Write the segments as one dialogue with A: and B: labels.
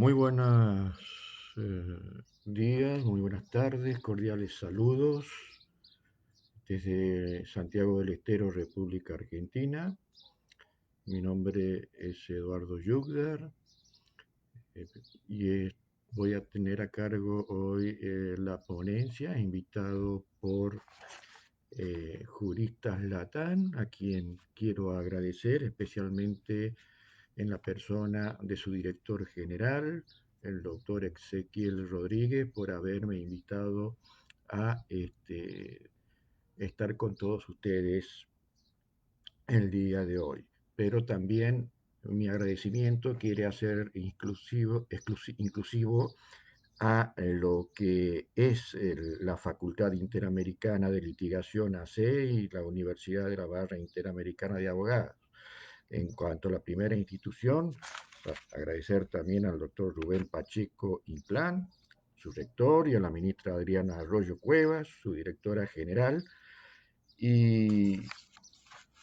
A: Muy buenos días, muy buenas tardes, cordiales saludos desde Santiago del Estero, República Argentina. Mi nombre es Eduardo Yugdar eh, y voy a tener a cargo hoy la ponencia, invitado por Juristas Latán, a quien quiero agradecer especialmente en la persona de su director general, el doctor Ezequiel Rodríguez, por haberme invitado a estar con todos ustedes el día de hoy. Pero también mi agradecimiento quiere hacer inclusivo a lo que es la Facultad Interamericana de Litigación AC y la Universidad de la Barra Interamericana de Abogados. En cuanto a la primera institución, agradecer también al doctor Rubén Pacheco Inclán, su rector, y a la ministra Adriana Arroyo Cuevas, su directora general. Y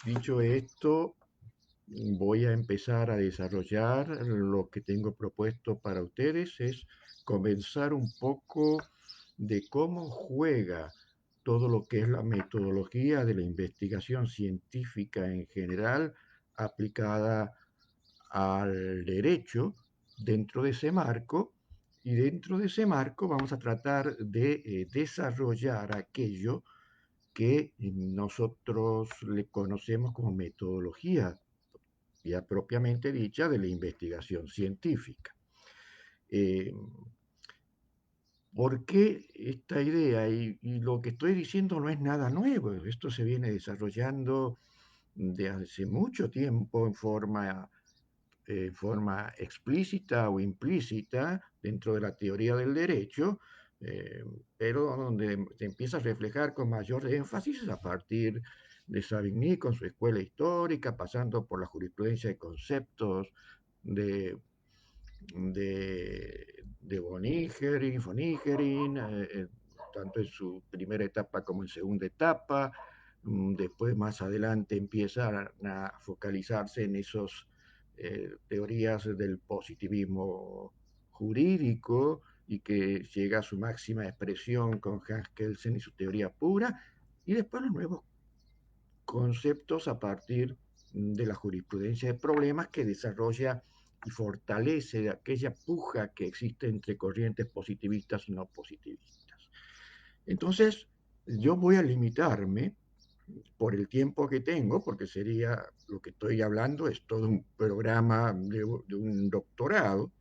A: dicho esto, voy a empezar a desarrollar lo que tengo propuesto para ustedes, es comenzar un poco de cómo juega todo lo que es la metodología de la investigación científica en general aplicada al derecho dentro de ese marco, y dentro de ese marco vamos a tratar de desarrollar aquello que nosotros le conocemos como metodología ya propiamente dicha de la investigación científica. Eh, ¿Por qué esta idea? Y lo que estoy diciendo no es nada nuevo, esto se viene desarrollando de hace mucho tiempo en forma explícita o implícita dentro de la teoría del derecho, eh, pero donde se empieza a reflejar con mayor énfasis a partir de Savigny con su escuela histórica, pasando por la jurisprudencia de conceptos de, de Bonigerin, tanto en su primera etapa como en segunda etapa. Después, más adelante, empiezan a focalizarse en esos teorías del positivismo jurídico y que llega a su máxima expresión con Hans Kelsen y su teoría pura, y después los nuevos conceptos a partir de la jurisprudencia de problemas que desarrolla y fortalece aquella puja que existe entre corrientes positivistas y no positivistas. Entonces, yo voy a limitarme por el tiempo que tengo, porque sería lo que estoy hablando, es todo un programa de un doctorado,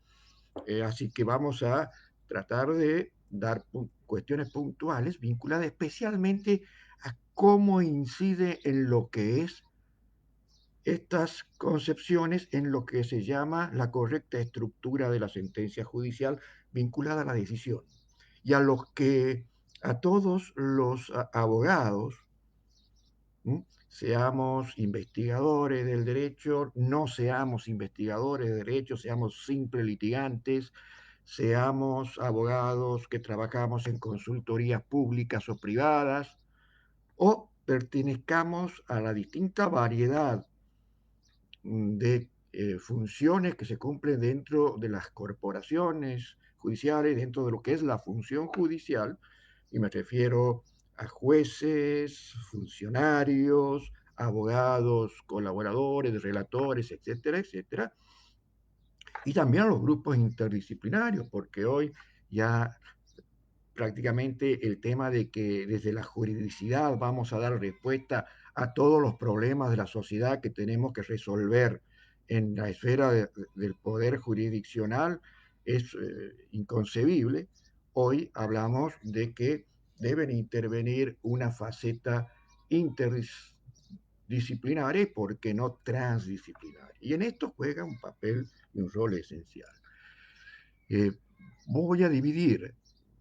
A: así que vamos a tratar de dar cuestiones puntuales vinculadas especialmente a cómo incide en lo que es estas concepciones en lo que se llama la correcta estructura de la sentencia judicial vinculada a la decisión, y a los que a todos los abogados, seamos investigadores del derecho, no seamos investigadores de derecho, seamos simples litigantes, seamos abogados que trabajamos en consultorías públicas o privadas, o pertenezcamos a la distinta variedad de funciones que se cumplen dentro de las corporaciones judiciales, dentro de lo que es la función judicial, y me refiero a jueces, funcionarios, abogados, colaboradores, relatores, etcétera, etcétera, y también a los grupos interdisciplinarios, porque hoy ya prácticamente el tema de que desde la juridicidad vamos a dar respuesta a todos los problemas de la sociedad que tenemos que resolver en la esfera del poder jurisdiccional es inconcebible. Hoy hablamos de que deben intervenir una faceta interdisciplinaria y, por qué no, transdisciplinaria. Y en esto juega un papel y un rol esencial. Eh, Voy a dividir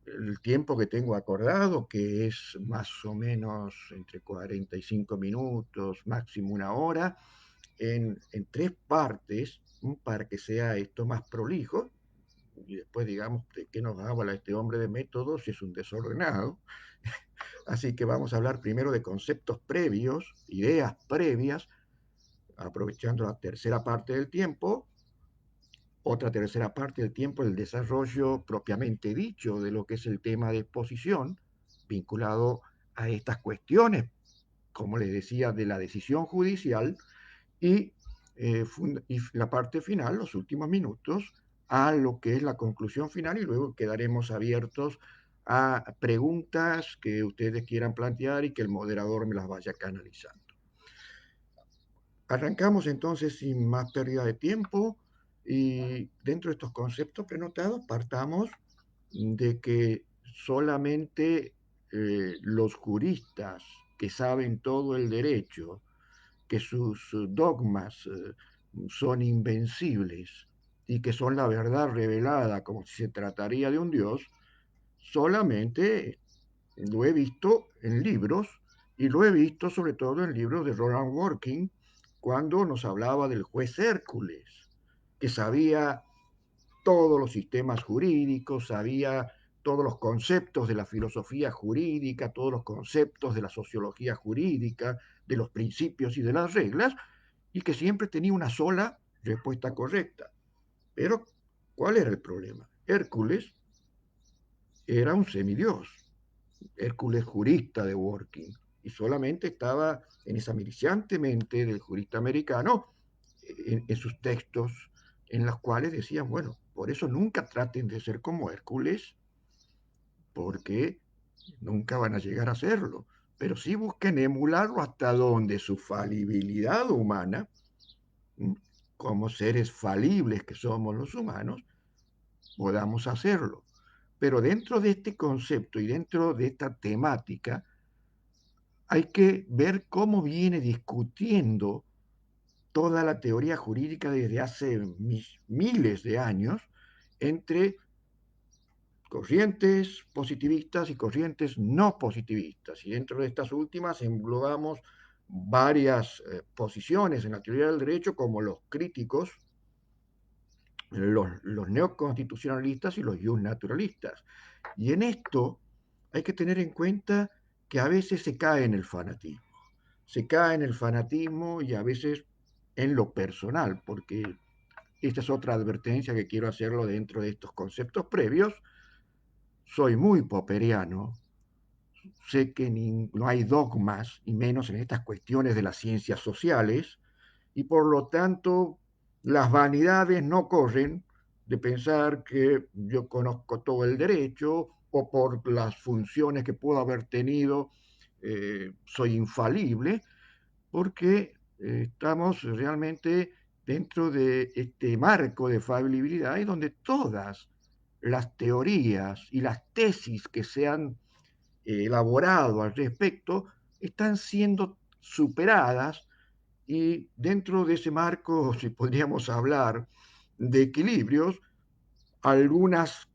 A: el tiempo que tengo acordado, que es más o menos entre 45 minutos, máximo una hora, en tres partes, para que sea esto más prolijo. Y después, digamos, de qué nos habla este hombre de métodos si es un desordenado. Así que vamos a hablar primero de conceptos previos, ideas previas, aprovechando la tercera parte del tiempo, otra tercera parte del tiempo el desarrollo propiamente dicho de lo que es el tema de exposición, vinculado a estas cuestiones, como les decía, de la decisión judicial y, y la parte final, los últimos minutos, a lo que es la conclusión final y luego quedaremos abiertos a preguntas que ustedes quieran plantear y que el moderador me las vaya canalizando. Arrancamos entonces sin más pérdida de tiempo y dentro de estos conceptos prenotados partamos de que solamente los juristas que saben todo el derecho, que sus dogmas son invencibles y que son la verdad revelada como si se trataría de un Dios, solamente lo he visto en libros y lo he visto sobre todo en libros de Ronald Working cuando nos hablaba del juez Hércules, que sabía todos los sistemas jurídicos, sabía todos los conceptos de la filosofía jurídica, todos los conceptos de la sociología jurídica, de los principios y de las reglas, y que siempre tenía una sola respuesta correcta. Pero, ¿cuál era el problema? Hércules era un semidios, Hércules jurista de Working, y solamente estaba en esa miliciante mente del jurista americano, en sus textos, en los cuales decían, bueno, por eso nunca traten de ser como Hércules, porque nunca van a llegar a serlo, pero sí busquen emularlo hasta donde su falibilidad humana, como seres falibles que somos los humanos, podamos hacerlo. Pero dentro de este concepto y dentro de esta temática, hay que ver cómo viene discutiendo toda la teoría jurídica desde hace miles de años entre corrientes positivistas y corrientes no positivistas. Y dentro de estas últimas englobamos varias posiciones en la teoría del derecho, como los críticos, los neoconstitucionalistas y los naturalistas. Y en esto hay que tener en cuenta que a veces se cae en el fanatismo. Se cae en el fanatismo y a veces en lo personal, porque esta es otra advertencia que quiero hacerlo dentro de estos conceptos previos. Soy muy popperiano, sé que no hay dogmas, y menos en estas cuestiones de las ciencias sociales, y por lo tanto las vanidades no corren de pensar que yo conozco todo el derecho o por las funciones que puedo haber tenido soy infalible, porque estamos realmente dentro de este marco de falibilidad y donde todas las teorías y las tesis que se han elaborado al respecto están siendo superadas y dentro de ese marco, si podríamos hablar de equilibrios, algunas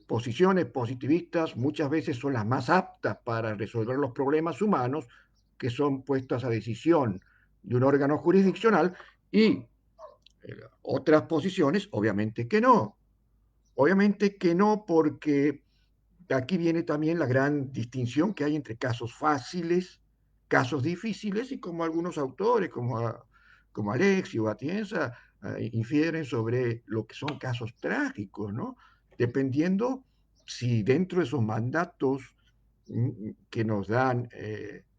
A: posiciones positivistas muchas veces son las más aptas para resolver los problemas humanos que son puestas a decisión de un órgano jurisdiccional y otras posiciones, obviamente que no, porque aquí viene también la gran distinción que hay entre casos fáciles, casos difíciles y como algunos autores, como Alexio o Atienza, infieren sobre lo que son casos trágicos, ¿no? Dependiendo si dentro de esos mandatos que nos dan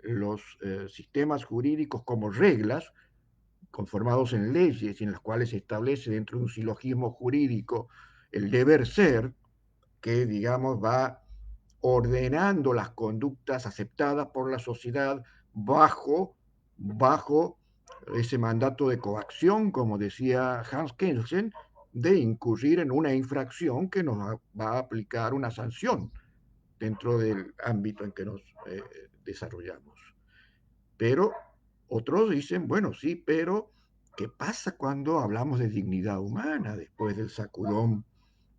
A: los sistemas jurídicos como reglas, conformados en leyes y en las cuales se establece dentro de un silogismo jurídico el deber ser, que digamos va ordenando las conductas aceptadas por la sociedad bajo ese mandato de coacción, como decía Hans Kelsen, de incurrir en una infracción que nos va a aplicar una sanción dentro del ámbito en que nos desarrollamos. Pero otros dicen, bueno, sí, pero ¿qué pasa cuando hablamos de dignidad humana después del sacudón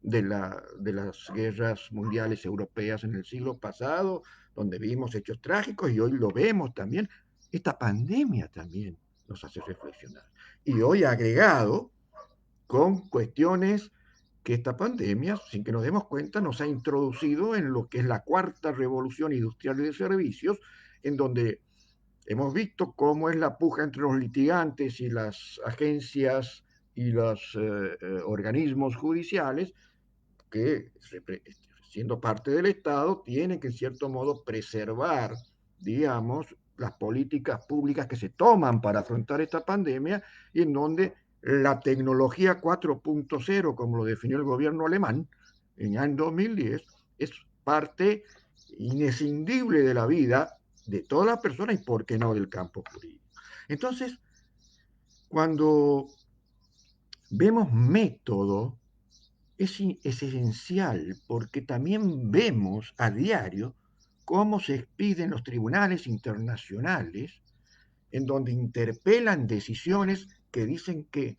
A: de las guerras mundiales europeas en el siglo pasado, donde vimos hechos trágicos y hoy lo vemos también? Esta pandemia también nos hace reflexionar. Y hoy agregado con cuestiones que esta pandemia, sin que nos demos cuenta, nos ha introducido en lo que es la cuarta revolución industrial de servicios, en donde hemos visto cómo es la puja entre los litigantes y las agencias y los organismos judiciales que, siendo parte del Estado, tienen que en cierto modo preservar, digamos, las políticas públicas que se toman para afrontar esta pandemia y en donde la tecnología 4.0, como lo definió el gobierno alemán en el año 2010, es parte inescindible de la vida de todas las personas y, por qué no, del campo jurídico. Entonces, cuando vemos método, es esencial porque también vemos a diario cómo se expiden los tribunales internacionales en donde interpelan decisiones que dicen que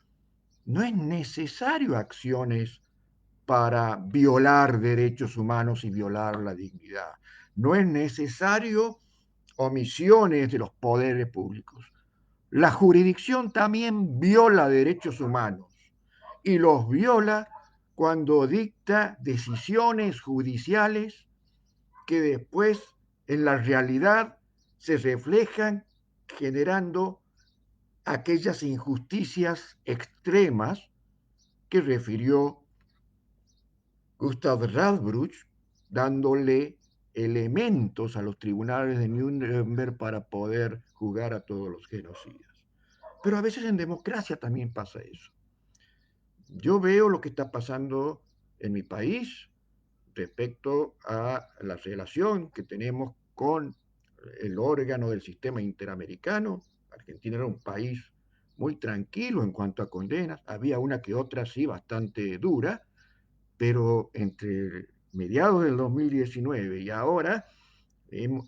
A: no es necesario acciones para violar derechos humanos y violar la dignidad. No es necesario omisiones de los poderes públicos. La jurisdicción también viola derechos humanos y los viola cuando dicta decisiones judiciales que después en la realidad se reflejan generando aquellas injusticias extremas que refirió Gustav Radbruch, dándole elementos a los tribunales de Nuremberg para poder juzgar a todos los genocidas. Pero a veces en democracia también pasa eso. Yo veo lo que está pasando en mi país respecto a la relación que tenemos con el órgano del sistema interamericano. Argentina era un país muy tranquilo en cuanto a condenas, había una que otra sí bastante dura, pero entre mediados del 2019 y ahora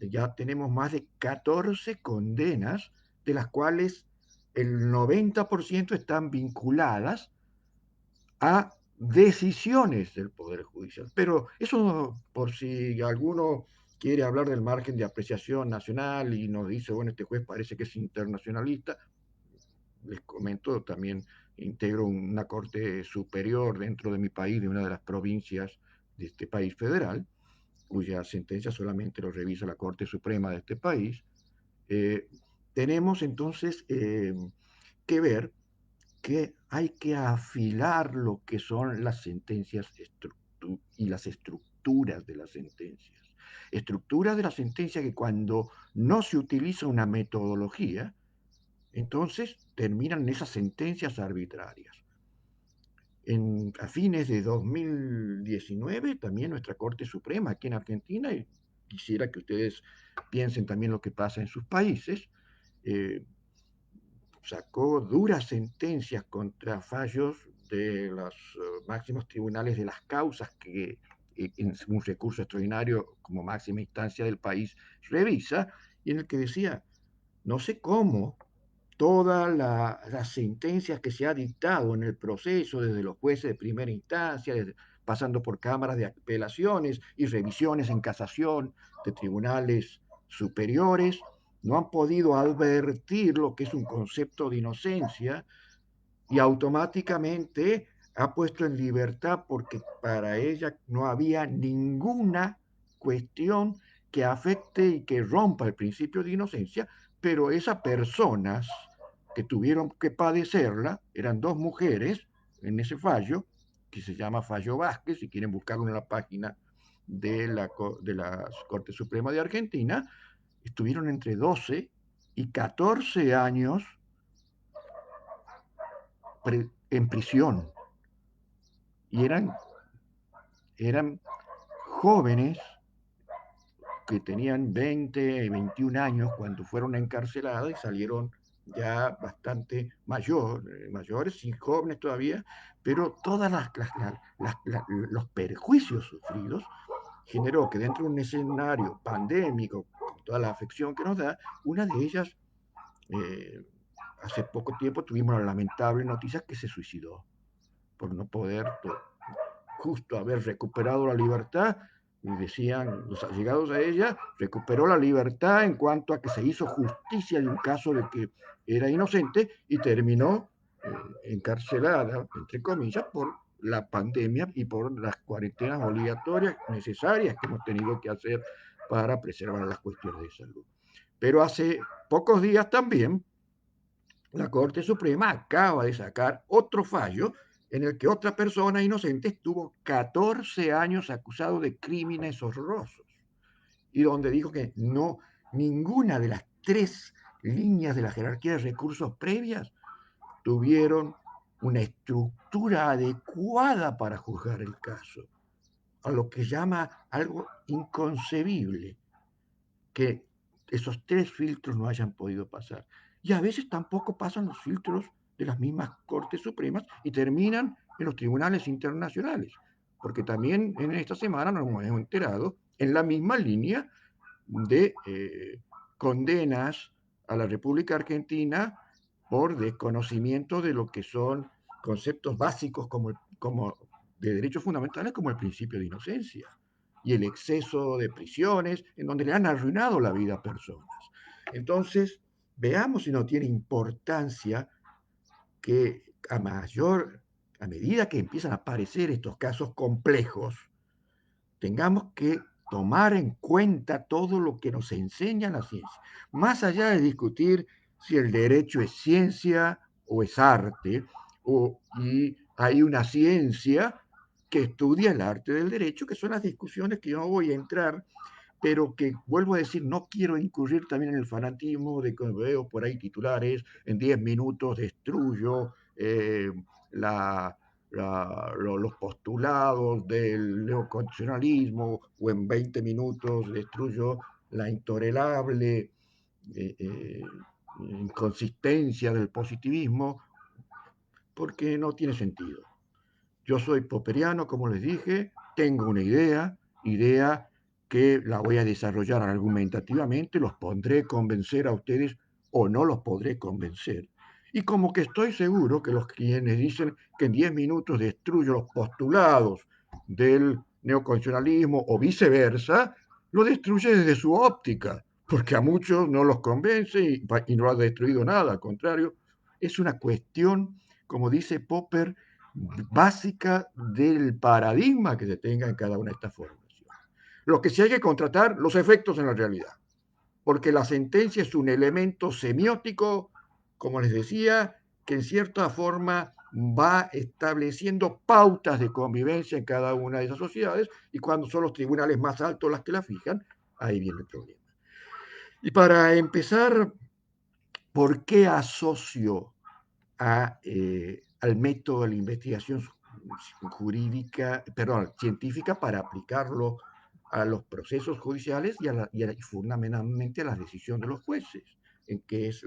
A: ya tenemos más de 14 condenas, de las cuales el 90% están vinculadas a decisiones del Poder Judicial. Pero eso, por si alguno quiere hablar del margen de apreciación nacional y nos dice, bueno, este juez parece que es internacionalista, les comento, también integro una corte superior dentro de mi país, de una de las provincias de este país federal, cuya sentencia solamente lo revisa la Corte Suprema de este país. Eh, tenemos entonces que ver que hay que afilar lo que son las sentencias y las estructuras de las sentencias. Estructuras de la sentencia que cuando no se utiliza una metodología, entonces terminan esas sentencias arbitrarias. A fines de 2019, también nuestra Corte Suprema aquí en Argentina, y quisiera que ustedes piensen también lo que pasa en sus países, eh, sacó duras sentencias contra fallos de los máximos tribunales de las causas que en un recurso extraordinario como máxima instancia del país revisa, y en el que decía, no sé cómo todas las sentencias que se ha dictado en el proceso, desde los jueces de primera instancia, pasando por cámaras de apelaciones y revisiones en casación de tribunales superiores, no han podido advertir lo que es un concepto de inocencia y automáticamente ha puesto en libertad porque para ella no había ninguna cuestión que afecte y que rompa el principio de inocencia, pero esas personas que tuvieron que padecerla eran dos mujeres en ese fallo, que se llama Fallo Vázquez, si quieren buscarlo en la página de la Corte Suprema de Argentina, estuvieron entre 12 y 14 años en prisión y eran jóvenes que tenían 20, 21 años cuando fueron encarceladas y salieron ya bastante mayores y jóvenes todavía, pero todos los perjuicios sufridos generó que dentro de un escenario pandémico, con toda la afección que nos da, una de ellas, eh, hace poco tiempo tuvimos la lamentable noticia que se suicidó por no poder, justo haber recuperado la libertad, y decían los allegados a ella, recuperó la libertad en cuanto a que se hizo justicia de un caso de que era inocente y terminó encarcelada, entre comillas, por la pandemia y por las cuarentenas obligatorias necesarias que hemos tenido que hacer para preservar las cuestiones de salud. Pero hace pocos días también la Corte Suprema acaba de sacar otro fallo en el que otra persona inocente estuvo 14 años acusado de crímenes horrorosos y donde dijo que no, ninguna de las tres líneas de la jerarquía de recursos previas tuvieron una estructura adecuada para juzgar el caso, a lo que llama algo inconcebible que esos tres filtros no hayan podido pasar. Y a veces tampoco pasan los filtros de las mismas Cortes Supremas y terminan en los tribunales internacionales, porque también en esta semana nos hemos enterado en la misma línea de condenas a la República Argentina por desconocimiento de lo que son conceptos básicos como de derechos fundamentales como el principio de inocencia y el exceso de prisiones en donde le han arruinado la vida a personas. Entonces, veamos si no tiene importancia que a medida que empiezan a aparecer estos casos complejos, tengamos que tomar en cuenta todo lo que nos enseña la ciencia, más allá de discutir si el derecho es ciencia o es arte, y hay una ciencia que estudia el arte del derecho, que son las discusiones que yo no voy a entrar, pero que vuelvo a decir, no quiero incurrir también en el fanatismo de que veo por ahí titulares, en 10 minutos destruyo la, los postulados del neoconstitucionalismo o en 20 minutos destruyo la intolerable eh, eh, inconsistencia del positivismo, porque no tiene sentido. Yo soy popperiano, como les dije, tengo una idea que la voy a desarrollar argumentativamente, los pondré a convencer a ustedes o no los podré convencer. Y como que estoy seguro que los quienes dicen que en 10 minutos destruyo los postulados del neoconstitucionalismo o viceversa, lo destruye desde su óptica, porque a muchos no los convence y no ha destruido nada, al contrario, es una cuestión, como dice Popper, básica del paradigma que se tenga en cada una de estas formulaciones. Lo que sí hay que contratar, los efectos en la realidad, porque la sentencia es un elemento semiótico, como les decía, que en cierta forma va estableciendo pautas de convivencia en cada una de esas sociedades y cuando son los tribunales más altos las que la fijan, ahí viene el problema. Y para empezar, ¿por qué asocio al método de la investigación jurídica, perdón, científica para aplicarlo a los procesos judiciales y fundamentalmente a la decisión de los jueces, en que es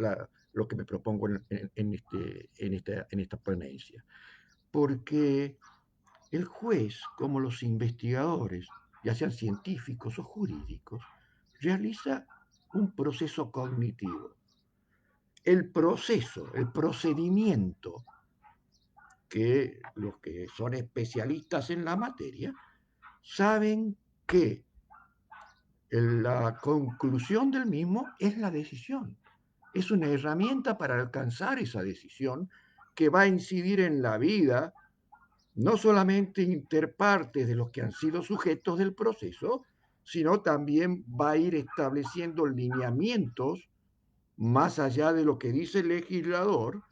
A: lo que me propongo en esta ponencia? Porque el juez, como los investigadores, ya sean científicos o jurídicos, realiza un proceso cognitivo. El proceso, el procedimiento que los que son especialistas en la materia saben que la conclusión del mismo es la decisión. Es una herramienta para alcanzar esa decisión que va a incidir en la vida no solamente interpartes de los que han sido sujetos del proceso, sino también va a ir estableciendo lineamientos más allá de lo que dice el legislador,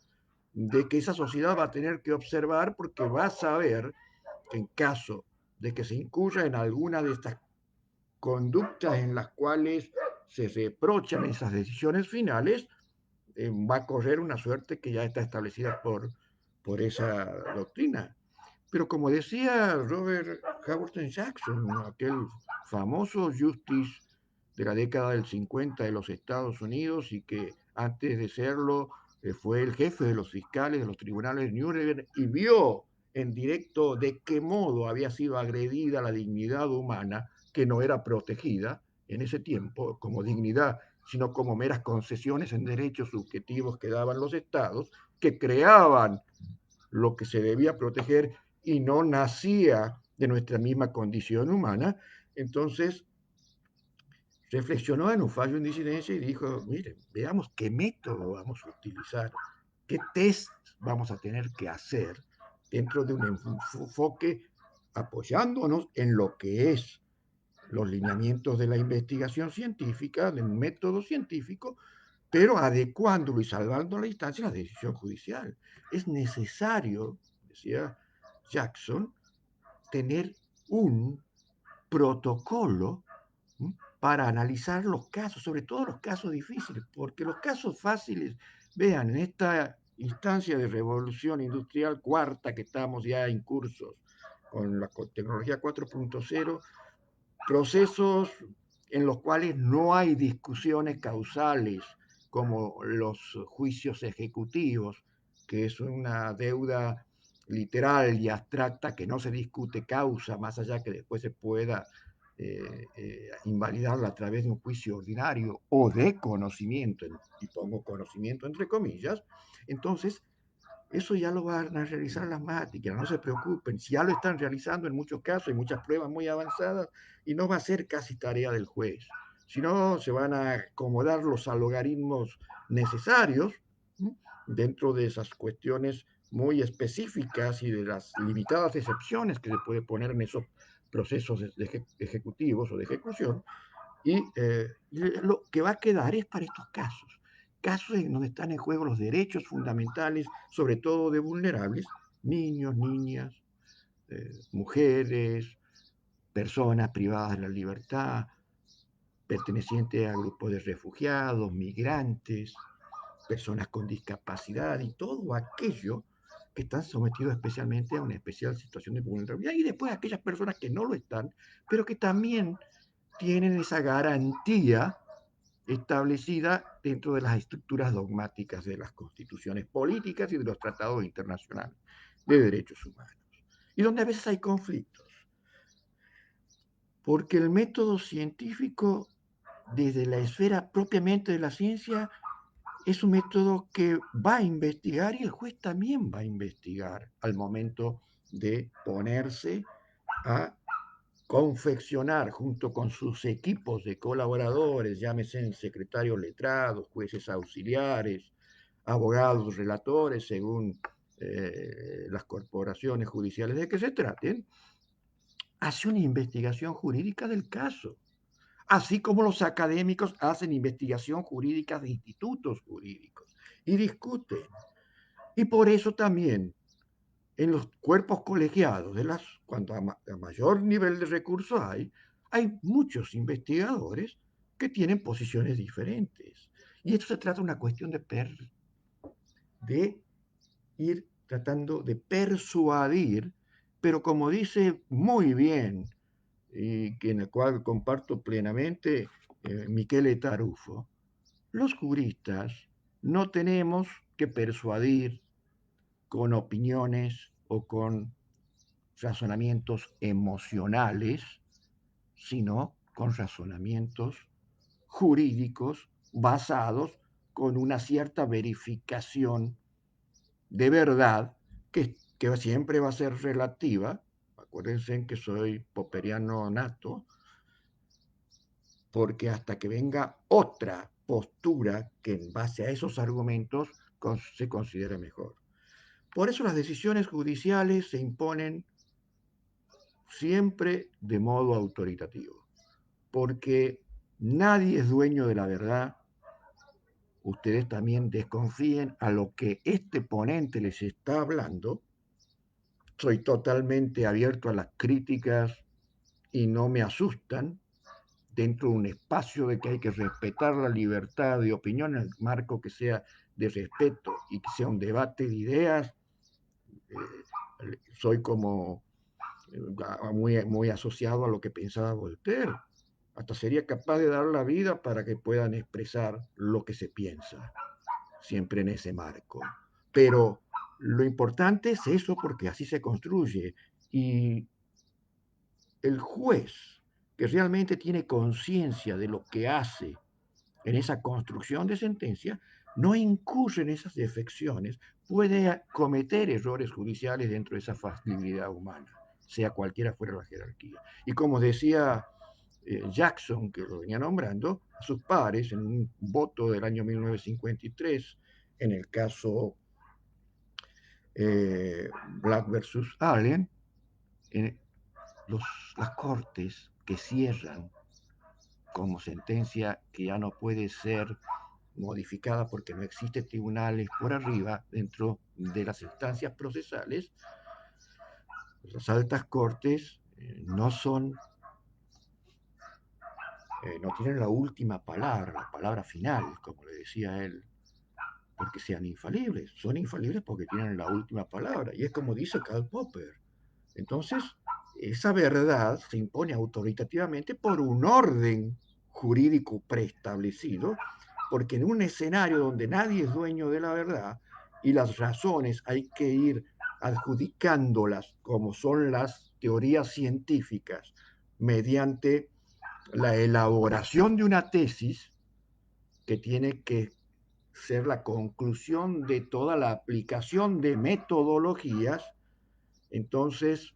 A: de que esa sociedad va a tener que observar porque va a saber que en caso de que se incurra en alguna de estas conductas en las cuales se reprochan esas decisiones finales, va a correr una suerte que ya está establecida por esa doctrina. Pero como decía Robert Howard Jackson, aquel famoso justice de la década del 50 de los Estados Unidos y que antes de serlo fue el jefe de los fiscales de los tribunales de Nuremberg y vio en directo de qué modo había sido agredida la dignidad humana, que no era protegida en ese tiempo como dignidad, sino como meras concesiones en derechos subjetivos que daban los estados, que creaban lo que se debía proteger y no nacía de nuestra misma condición humana. Entonces reflexionó en un fallo en disidencia y dijo, miren, veamos qué método vamos a utilizar, qué test vamos a tener que hacer dentro de un enfoque apoyándonos en lo que es los lineamientos de la investigación científica, del método científico, pero adecuándolo y salvando la instancia a la decisión judicial. Es necesario, decía Jackson, tener un protocolo para analizar los casos, sobre todo los casos difíciles, porque los casos fáciles, vean, en esta instancia de revolución industrial cuarta que estamos ya en cursos con la tecnología 4.0, procesos en los cuales no hay discusiones causales como los juicios ejecutivos, que es una deuda literal y abstracta que no se discute causa, más allá que después se pueda invalidarla a través de un juicio ordinario o de conocimiento, y pongo conocimiento entre comillas. Entonces eso ya lo van a realizar las máquinas, no se preocupen, si ya lo están realizando en muchos casos, hay muchas pruebas muy avanzadas y no va a ser casi tarea del juez, sino se van a acomodar los algoritmos necesarios dentro de esas cuestiones muy específicas y de las limitadas excepciones que se puede poner en esos procesos ejecutivos o de ejecución, y lo que va a quedar es para estos casos, casos en donde están en juego los derechos fundamentales, sobre todo de vulnerables, niños, niñas, mujeres, personas privadas de la libertad, pertenecientes a grupos de refugiados, migrantes, personas con discapacidad y todo aquello que están sometidos especialmente a una especial situación de vulnerabilidad. Y después aquellas personas que no lo están, pero que también tienen esa garantía establecida dentro de las estructuras dogmáticas de las constituciones políticas y de los tratados internacionales de derechos humanos. Y donde a veces hay conflictos, porque el método científico, desde la esfera propiamente de la ciencia, es un método que va a investigar y el juez también va a investigar al momento de ponerse a confeccionar junto con sus equipos de colaboradores, llámese secretarios letrados, jueces auxiliares, abogados, relatores, según las corporaciones judiciales de que se traten, hace una investigación jurídica del caso, así como los académicos hacen investigación jurídica de institutos jurídicos y discuten. Y por eso también en los cuerpos colegiados, cuando a mayor nivel de recursos hay muchos investigadores que tienen posiciones diferentes. Y esto se trata de una cuestión de ir tratando de persuadir, pero como dice muy bien, y en el cual comparto plenamente Michele Tarufo, los juristas no tenemos que persuadir con opiniones o con razonamientos emocionales, sino con razonamientos jurídicos basados con una cierta verificación de verdad que siempre va a ser relativa. Acuérdense que soy popperiano nato, porque hasta que venga otra postura que en base a esos argumentos se considere mejor. Por eso las decisiones judiciales se imponen siempre de modo autoritativo, porque nadie es dueño de la verdad. Ustedes también desconfíen a lo que este ponente les está hablando. Soy totalmente abierto a las críticas y no me asustan dentro de un espacio de que hay que respetar la libertad de opinión, en el marco que sea de respeto y que sea un debate de ideas. Soy como muy asociado a lo que pensaba Voltaire. Hasta sería capaz de dar la vida para que puedan expresar lo que se piensa, siempre en ese marco. Pero lo importante es eso porque así se construye. Y el juez que realmente tiene conciencia de lo que hace en esa construcción de sentencia, no incurre en esas defecciones, puede cometer errores judiciales dentro de esa facilidad humana, sea cualquiera fuera la jerarquía. Y como decía Jackson, que lo venía nombrando, a sus pares en un voto del año 1953, en el caso Black versus Allen, en los, las cortes que cierran como sentencia que ya no puede ser modificada porque no existen tribunales por arriba dentro de las instancias procesales, las altas cortes no tienen la palabra final, como le decía él, porque sean infalibles. Son infalibles porque tienen la última palabra. Y es como dice Karl Popper. Entonces, esa verdad se impone autoritativamente por un orden jurídico preestablecido, porque en un escenario donde nadie es dueño de la verdad y las razones hay que ir adjudicándolas como son las teorías científicas mediante la elaboración de una tesis que tiene que ser la conclusión de toda la aplicación de metodologías. Entonces,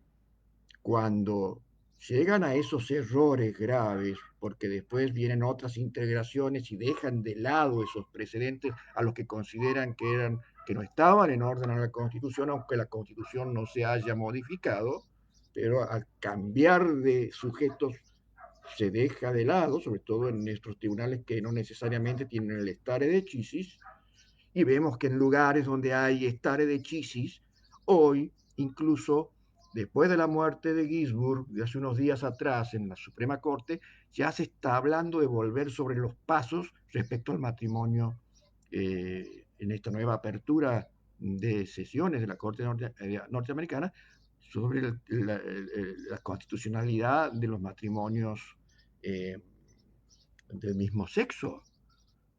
A: cuando llegan a esos errores graves, porque después vienen otras integraciones y dejan de lado esos precedentes a los que consideran que no estaban en orden a la Constitución, aunque la Constitución no se haya modificado, pero al cambiar de sujetos se deja de lado, sobre todo en nuestros tribunales que no necesariamente tienen el stare decisis, y vemos que en lugares donde hay stare decisis, hoy incluso después de la muerte de Ginsburg, de hace unos días atrás en la Suprema Corte, ya se está hablando de volver sobre los pasos respecto al matrimonio en esta nueva apertura de sesiones de la Corte norteamericana sobre la constitucionalidad de los matrimonios eh, del mismo sexo.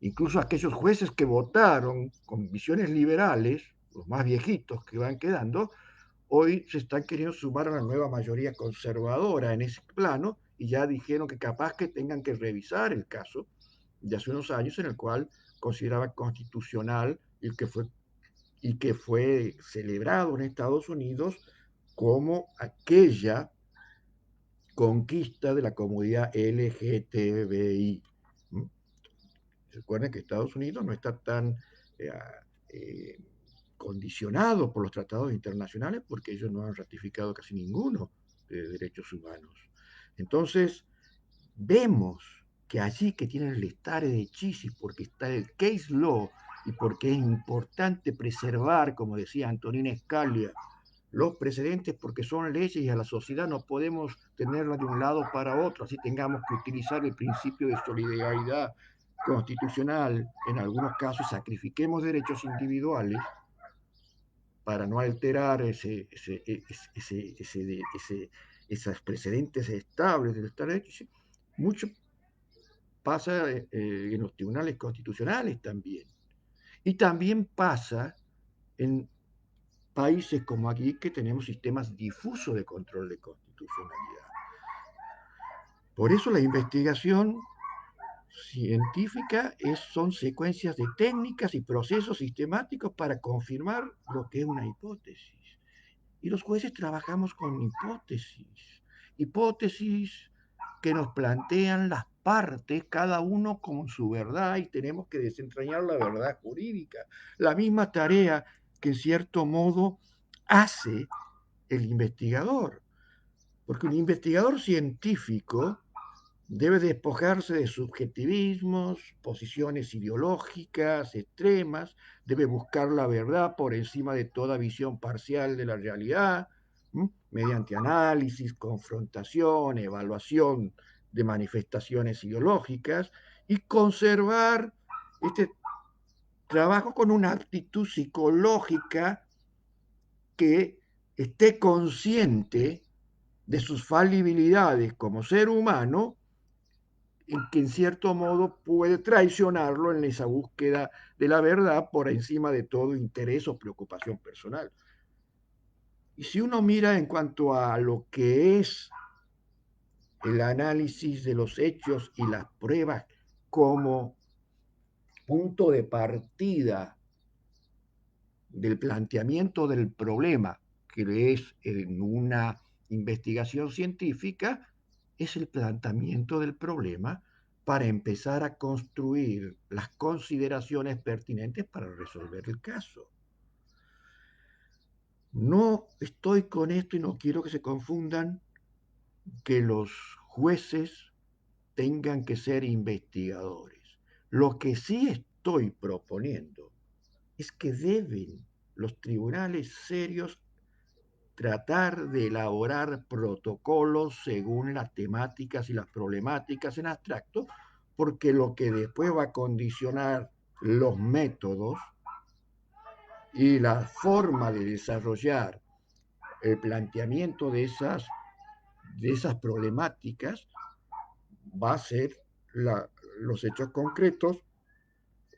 A: Incluso aquellos jueces que votaron con visiones liberales, los más viejitos que van quedando, hoy se están queriendo sumar a la nueva mayoría conservadora en ese plano y ya dijeron que capaz que tengan que revisar el caso de hace unos años en el cual consideraba constitucional y que fue celebrado en Estados Unidos como aquella conquista de la comunidad LGTBI. Recuerden que Estados Unidos no está tan eh, eh, condicionado por los tratados internacionales porque ellos no han ratificado casi ninguno de derechos humanos. Entonces, vemos que allí que tienen el stare decisis, porque está el case law y porque es importante preservar, como decía Antonina Scalia, los precedentes porque son leyes y a la sociedad no podemos tenerla de un lado para otro, así tengamos que utilizar el principio de solidaridad constitucional, en algunos casos sacrifiquemos derechos individuales para no alterar esos precedentes estables del Estado de Derecho. Mucho pasa en los tribunales constitucionales también. Y también pasa en países como aquí que tenemos sistemas difusos de control de constitucionalidad. Por eso la investigación científica son secuencias de técnicas y procesos sistemáticos para confirmar lo que es una hipótesis. Y los jueces trabajamos con hipótesis que nos plantean las partes, cada uno con su verdad, y tenemos que desentrañar la verdad jurídica. La misma tarea que en cierto modo hace el investigador, porque un investigador científico debe despojarse de subjetivismos, posiciones ideológicas extremas, debe buscar la verdad por encima de toda visión parcial de la realidad, mediante análisis, confrontación, evaluación de manifestaciones ideológicas y conservar este trabajo con una actitud psicológica que esté consciente de sus falibilidades como ser humano, en que en cierto modo puede traicionarlo en esa búsqueda de la verdad por encima de todo interés o preocupación personal. Y si uno mira en cuanto a lo que es el análisis de los hechos y las pruebas como punto de partida del planteamiento del problema, que es en una investigación científica, es el planteamiento del problema para empezar a construir las consideraciones pertinentes para resolver el caso. No estoy con esto y no quiero que se confundan que los jueces tengan que ser investigadores. Lo que sí estoy proponiendo es que deben los tribunales serios tratar de elaborar protocolos según las temáticas y las problemáticas en abstracto, porque lo que después va a condicionar los métodos y la forma de desarrollar el planteamiento de esas problemáticas va a ser los hechos concretos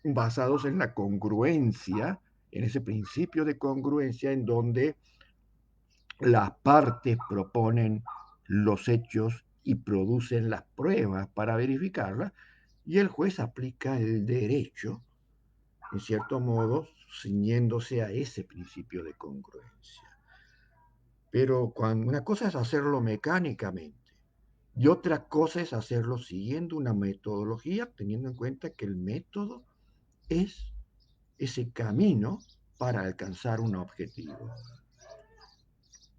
A: basados en la congruencia, en ese principio de congruencia en donde las partes proponen los hechos y producen las pruebas para verificarlas, y el juez aplica el derecho, en cierto modo, ciñéndose a ese principio de congruencia. Pero cuando una cosa es hacerlo mecánicamente y otra cosa es hacerlo siguiendo una metodología, teniendo en cuenta que el método es ese camino para alcanzar un objetivo.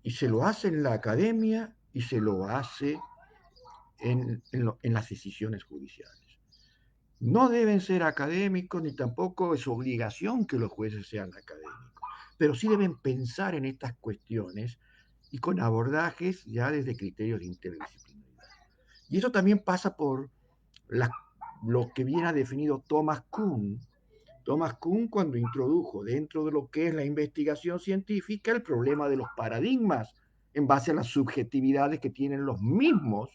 A: Y se lo hace en la academia y se lo hace en las decisiones judiciales. No deben ser académicos ni tampoco es obligación que los jueces sean académicos, pero sí deben pensar en estas cuestiones y con abordajes ya desde criterios de interdisciplinaridad. Y eso también pasa por la, lo que viene a definido Thomas Kuhn. Thomas Kuhn cuando introdujo dentro de lo que es la investigación científica el problema de los paradigmas en base a las subjetividades que tienen los mismos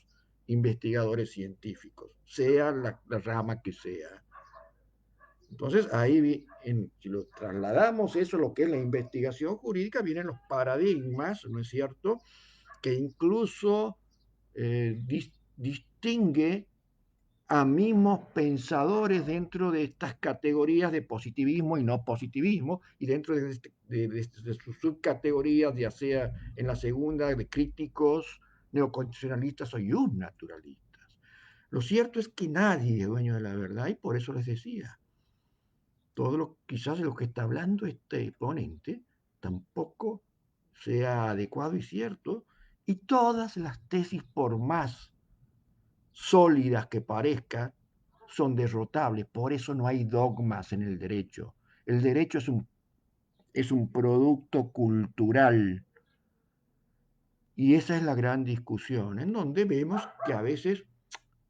A: investigadores científicos, sea la rama que sea. Entonces, ahí, si lo trasladamos eso, lo que es la investigación jurídica, vienen los paradigmas, ¿no es cierto?, que incluso distingue a mismos pensadores dentro de estas categorías de positivismo y no positivismo, y dentro de sus subcategorías, ya sea en la segunda, de críticos, neoconstitucionalistas o naturalistas. Lo cierto es que nadie es dueño de la verdad y por eso les decía, quizás de lo que está hablando este ponente tampoco sea adecuado y cierto, y todas las tesis, por más sólidas que parezcan, son derrotables. Por eso no hay dogmas en el derecho. El derecho es un producto cultural. Y esa es la gran discusión, en donde vemos que a veces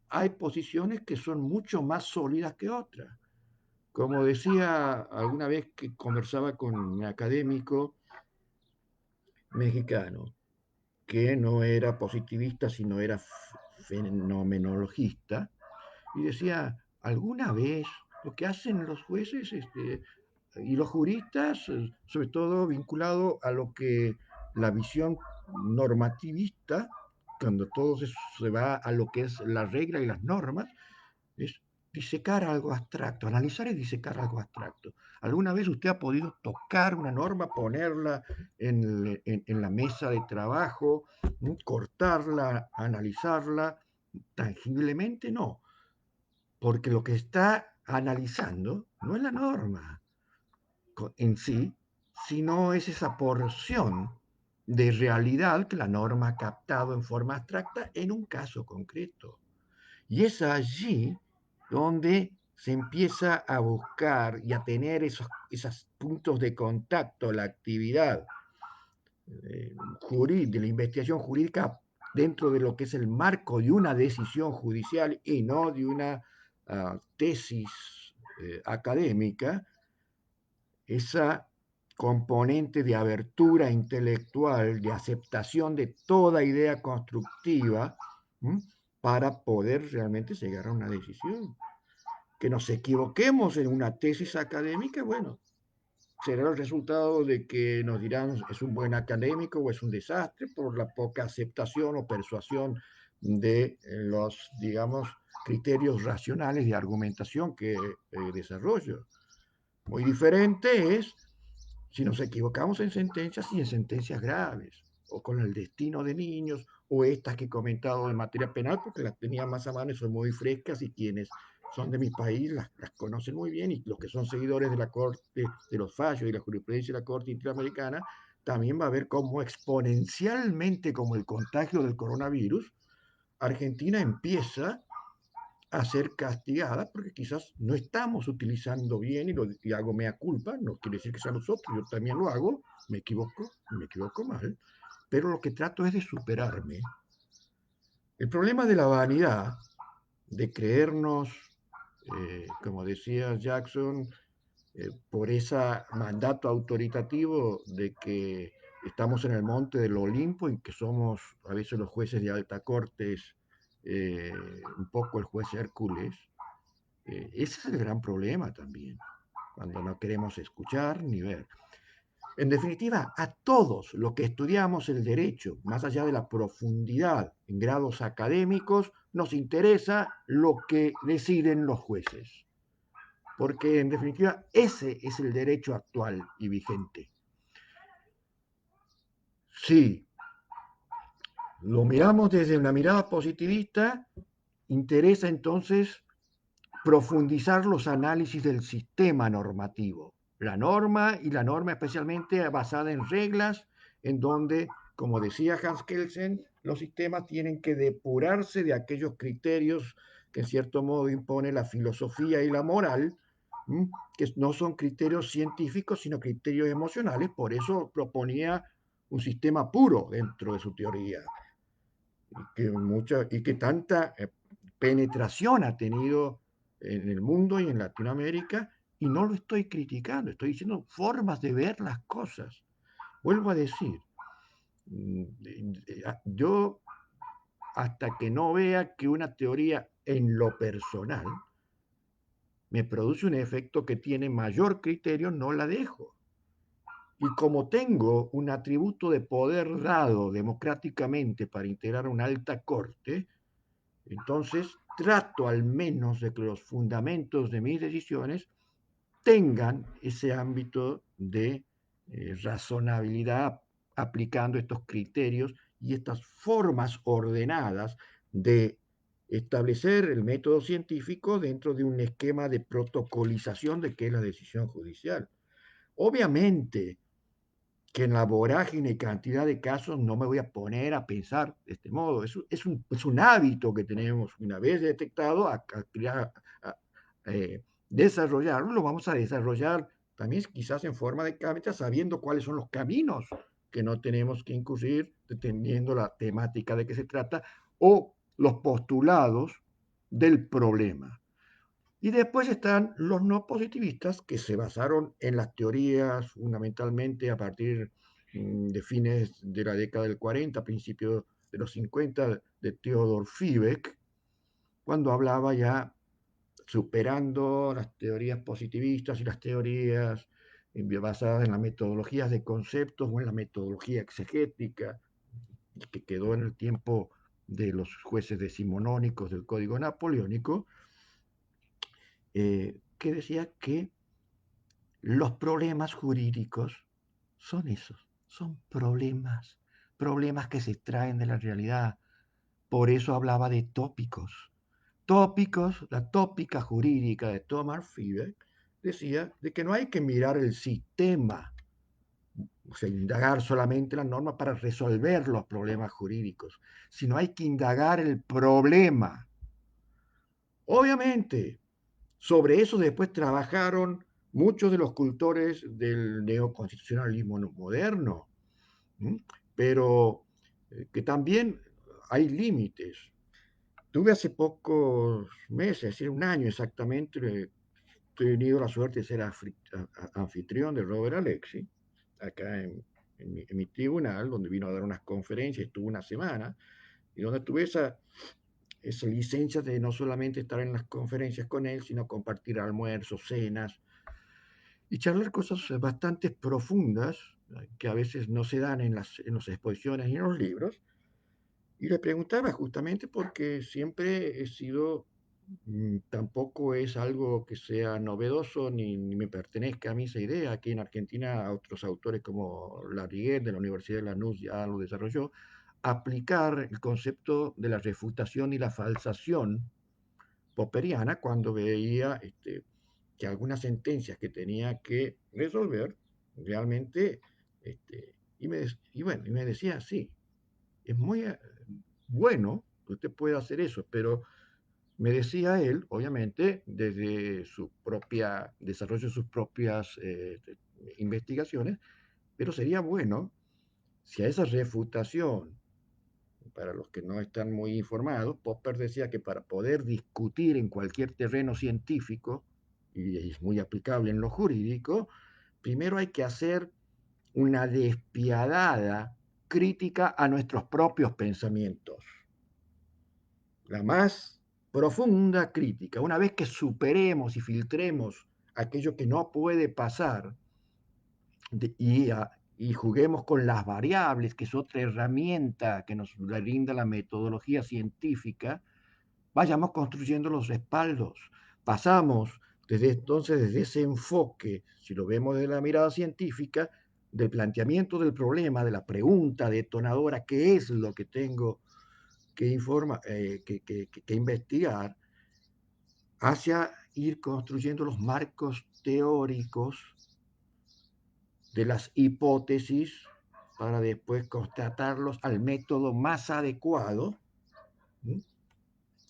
A: hay posiciones que son mucho más sólidas que otras. Como decía alguna vez que conversaba con un académico mexicano, que no era positivista, sino era fenomenologista, y decía, alguna vez lo que hacen los jueces y los juristas, sobre todo vinculado a lo que la visión normativista, cuando todo se va a lo que es la regla y las normas, es disecar algo abstracto. Analizar es disecar algo abstracto. ¿Alguna vez usted ha podido tocar una norma, ponerla en la mesa de trabajo, cortarla, analizarla? Tangiblemente no, porque lo que está analizando no es la norma en sí, sino es esa porción de realidad que la norma ha captado en forma abstracta en un caso concreto. Y es allí donde se empieza a buscar y a tener esos puntos de contacto, la actividad de la investigación jurídica dentro de lo que es el marco de una decisión judicial y no de una tesis académica, esa componente de abertura intelectual, de aceptación de toda idea constructiva, ¿m? Para poder realmente llegar a una decisión. Que nos equivoquemos en una tesis académica, bueno, será el resultado de que nos dirán es un buen académico o es un desastre por la poca aceptación o persuasión de los, digamos, criterios racionales de argumentación que desarrollo. Muy diferente es si nos equivocamos en sentencias y en sentencias graves, o con el destino de niños, o estas que he comentado en materia penal, porque las tenía más a mano y son muy frescas, y quienes son de mi país las conocen muy bien, y los que son seguidores de la Corte, de los fallos y la jurisprudencia de la Corte Interamericana, también va a ver cómo exponencialmente, como el contagio del coronavirus, Argentina empieza a ser castigada porque quizás no estamos utilizando bien y hago mea culpa, no quiere decir que sea nosotros, yo también lo hago, me equivoco mal, pero lo que trato es de superarme. El problema de la vanidad, de creernos, como decía Jackson, por ese mandato autoritativo de que estamos en el monte del Olimpo y que somos a veces los jueces de alta corte, un poco el juez Hércules. Ese es el gran problema también, cuando no queremos escuchar ni ver. En definitiva, a todos los que estudiamos el derecho, más allá de la profundidad en grados académicos, nos interesa lo que deciden los jueces, porque en definitiva ese es el derecho actual y vigente. Si lo miramos desde una mirada positivista, interesa entonces profundizar los análisis del sistema normativo, la norma especialmente basada en reglas, en donde, como decía Hans Kelsen, los sistemas tienen que depurarse de aquellos criterios que en cierto modo impone la filosofía y la moral, que no son criterios científicos, sino criterios emocionales. Por eso proponía un sistema puro dentro de su teoría y que tanta penetración ha tenido en el mundo y en Latinoamérica, y no lo estoy criticando, estoy diciendo formas de ver las cosas. Vuelvo a decir, yo hasta que no vea que una teoría en lo personal me produce un efecto que tiene mayor criterio, no la dejo. Y como tengo un atributo de poder dado democráticamente para integrar una alta corte, entonces trato al menos de que los fundamentos de mis decisiones tengan ese ámbito de razonabilidad aplicando estos criterios y estas formas ordenadas de establecer el método científico dentro de un esquema de protocolización de qué es la decisión judicial. Obviamente que en la vorágine y cantidad de casos no me voy a poner a pensar de este modo. Es un hábito que tenemos una vez detectado a desarrollarlo, lo vamos a desarrollar también quizás en forma de cámara, sabiendo cuáles son los caminos que no tenemos que incurrir, dependiendo la temática de que se trata, o los postulados del problema. Y después están los no positivistas que se basaron en las teorías fundamentalmente a partir de fines de la década del 40, principios de los 50, de Theodor Fiebeck, cuando hablaba ya superando las teorías positivistas y las teorías basadas en las metodologías de conceptos o en la metodología exegética, que quedó en el tiempo de los jueces decimonónicos del Código Napoleónico, que decía que los problemas jurídicos son esos, son problemas, problemas que se extraen de la realidad. Por eso hablaba de tópicos. Tópicos, la tópica jurídica de Thomas Fiebeck decía de que no hay que mirar el sistema, o sea, indagar solamente la norma para resolver los problemas jurídicos, sino hay que indagar el problema. Obviamente, sobre eso después trabajaron muchos de los cultores del neoconstitucionalismo moderno, ¿m? Pero que también hay límites. Tuve hace pocos meses, es decir, un año exactamente, he tenido la suerte de ser anfitrión de Robert Alexi, acá en mi tribunal, donde vino a dar unas conferencias, estuvo una semana, y donde tuve esa licencia de no solamente estar en las conferencias con él, sino compartir almuerzos, cenas y charlar cosas bastante profundas que a veces no se dan en las exposiciones y en los libros. Y le preguntaba justamente porque siempre he sido, tampoco es algo que sea novedoso ni me pertenezca a mí esa idea. Aquí en Argentina, otros autores como Larriguet de la Universidad de Lanús ya lo desarrolló, aplicar el concepto de la refutación y la falsación popperiana cuando veía que algunas sentencias que tenía que resolver realmente, y me decía, sí, es muy bueno que usted pueda hacer eso, pero Me decía él, obviamente, desde su propia desarrollo de sus propias investigaciones, pero sería bueno si a esa refutación, para los que no están muy informados, Popper decía que para poder discutir en cualquier terreno científico, y es muy aplicable en lo jurídico, primero hay que hacer una despiadada crítica a nuestros propios pensamientos. La más profunda crítica. Una vez que superemos y filtremos aquello que no puede pasar y juguemos con las variables, que es otra herramienta que nos brinda la metodología científica, vayamos construyendo los respaldos. Pasamos desde entonces, desde ese enfoque, si lo vemos desde la mirada científica, del planteamiento del problema, de la pregunta detonadora, ¿qué es lo que tengo que investigar? Hacia ir construyendo los marcos teóricos de las hipótesis para después constatarlos al método más adecuado, ¿sí?,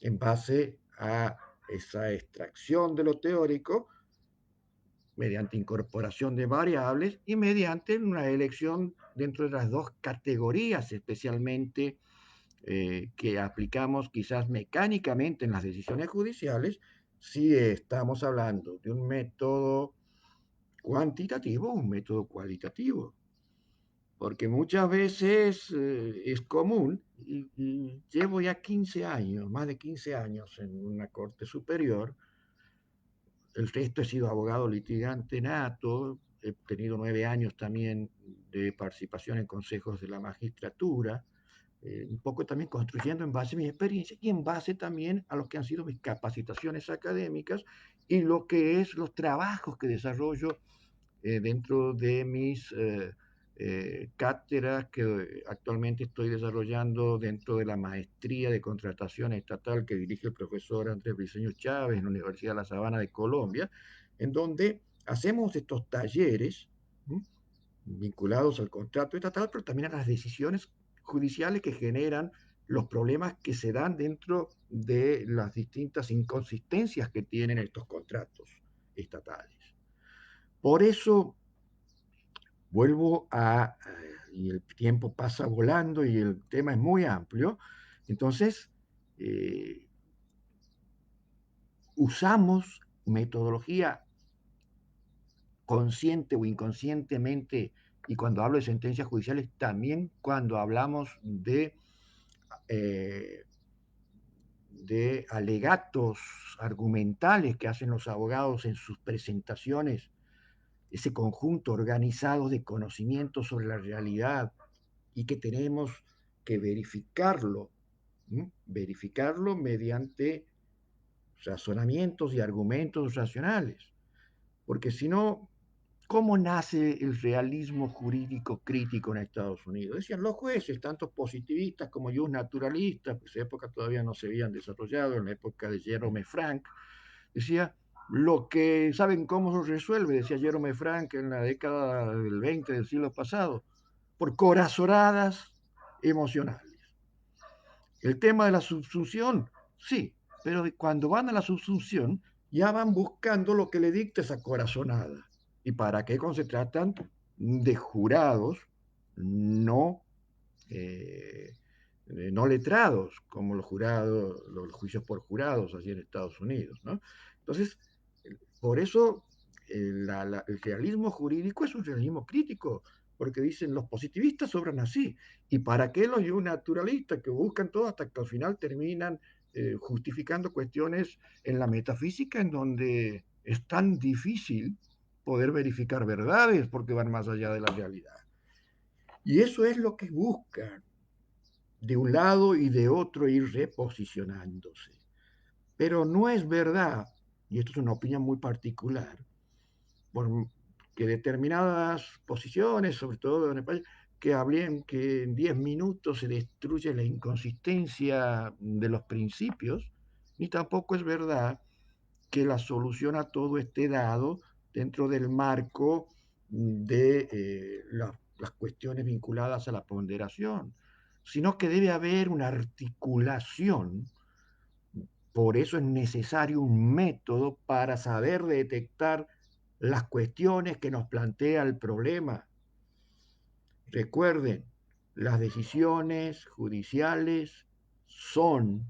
A: en base a esa extracción de lo teórico mediante incorporación de variables y mediante una elección dentro de las dos categorías especialmente que aplicamos quizás mecánicamente en las decisiones judiciales, si estamos hablando de un método cuantitativo o un método cualitativo. Porque muchas veces es común, y llevo ya 15 años, más de 15 años en una corte superior, el resto he sido abogado litigante nato, he tenido 9 años también de participación en consejos de la magistratura, un poco también construyendo en base a mi experiencia y en base también a lo que han sido mis capacitaciones académicas y lo que es los trabajos que desarrollo dentro de mis cátedras que actualmente estoy desarrollando dentro de la maestría de contratación estatal que dirige el profesor Andrés Briceño Chávez en la Universidad de La Sabana de Colombia, en donde hacemos estos talleres, ¿m?, vinculados al contrato estatal, pero también a las decisiones judiciales que generan los problemas que se dan dentro de las distintas inconsistencias que tienen estos contratos estatales. Por eso vuelvo y el tiempo pasa volando y el tema es muy amplio, entonces eh, usamos metodología consciente o inconscientemente, y cuando hablo de sentencias judiciales, también cuando hablamos eh, de alegatos argumentales que hacen los abogados en sus presentaciones, ese conjunto organizado de conocimientos sobre la realidad y que tenemos que verificarlo, ¿m?, verificarlo mediante razonamientos y argumentos racionales, porque si no, ¿cómo nace el realismo jurídico crítico en Estados Unidos? Decían los jueces, tanto positivistas como yo naturalistas, pues en esa época todavía no se habían desarrollado, en la época de Jerome Frank, decía, lo que saben cómo se resuelve, decía Jerome Frank en la década del 20 del siglo pasado, por corazonadas emocionales. El tema de la subsunción, sí, pero cuando van a la subsunción ya van buscando lo que le dicta esa corazonada. ¿Y para qué? Cuando se tratan de jurados no, eh, no letrados, como los jurados, los juicios por jurados allí en Estados Unidos, ¿no? Entonces, por eso el realismo jurídico es un realismo crítico, porque dicen los positivistas sobran así. ¿Y para qué los naturalistas que buscan todo hasta que al final terminan justificando cuestiones en la metafísica en donde es tan difícil poder verificar verdades porque van más allá de la realidad? Y eso es lo que buscan de un lado y de otro ir reposicionándose. Pero no es verdad, y esto es una opinión muy particular, que determinadas posiciones, sobre todo en el país, que hablen que en 10 minutos se destruye la inconsistencia de los principios, ni tampoco es verdad que la solución a todo esté dado dentro del marco de las cuestiones vinculadas a la ponderación, sino que debe haber una articulación por eso es necesario un método para saber detectar las cuestiones que nos plantea el problema. Recuerden, las decisiones judiciales son,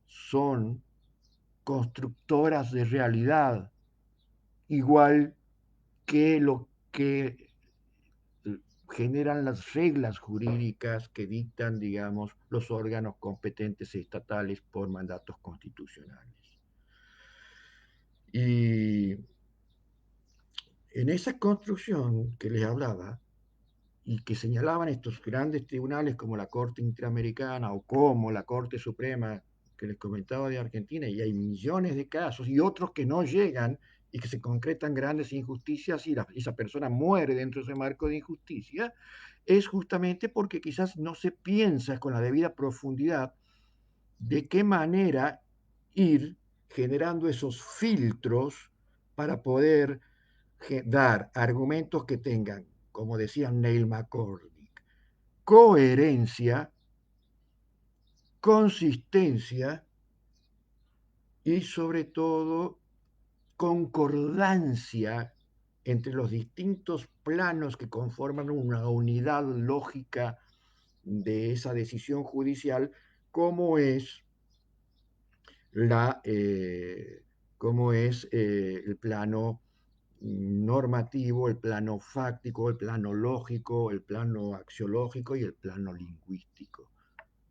A: son constructoras de realidad, igual que lo que generan las reglas jurídicas que dictan, digamos, los órganos competentes estatales por mandatos constitucionales. Y en esa construcción que les hablaba y que señalaban estos grandes tribunales como la Corte Interamericana o como la Corte Suprema que les comentaba de Argentina, y hay millones de casos y otros que no llegan y que se concretan grandes injusticias y esa persona muere dentro de ese marco de injusticia, es justamente porque quizás no se piensa con la debida profundidad de qué manera ir generando esos filtros para poder dar argumentos que tengan, como decía Neil McCormick, coherencia, consistencia y sobre todo concordancia entre los distintos planos que conforman una unidad lógica de esa decisión judicial, como es la, cómo es el plano normativo, el plano fáctico, el plano lógico, el plano axiológico y el plano lingüístico,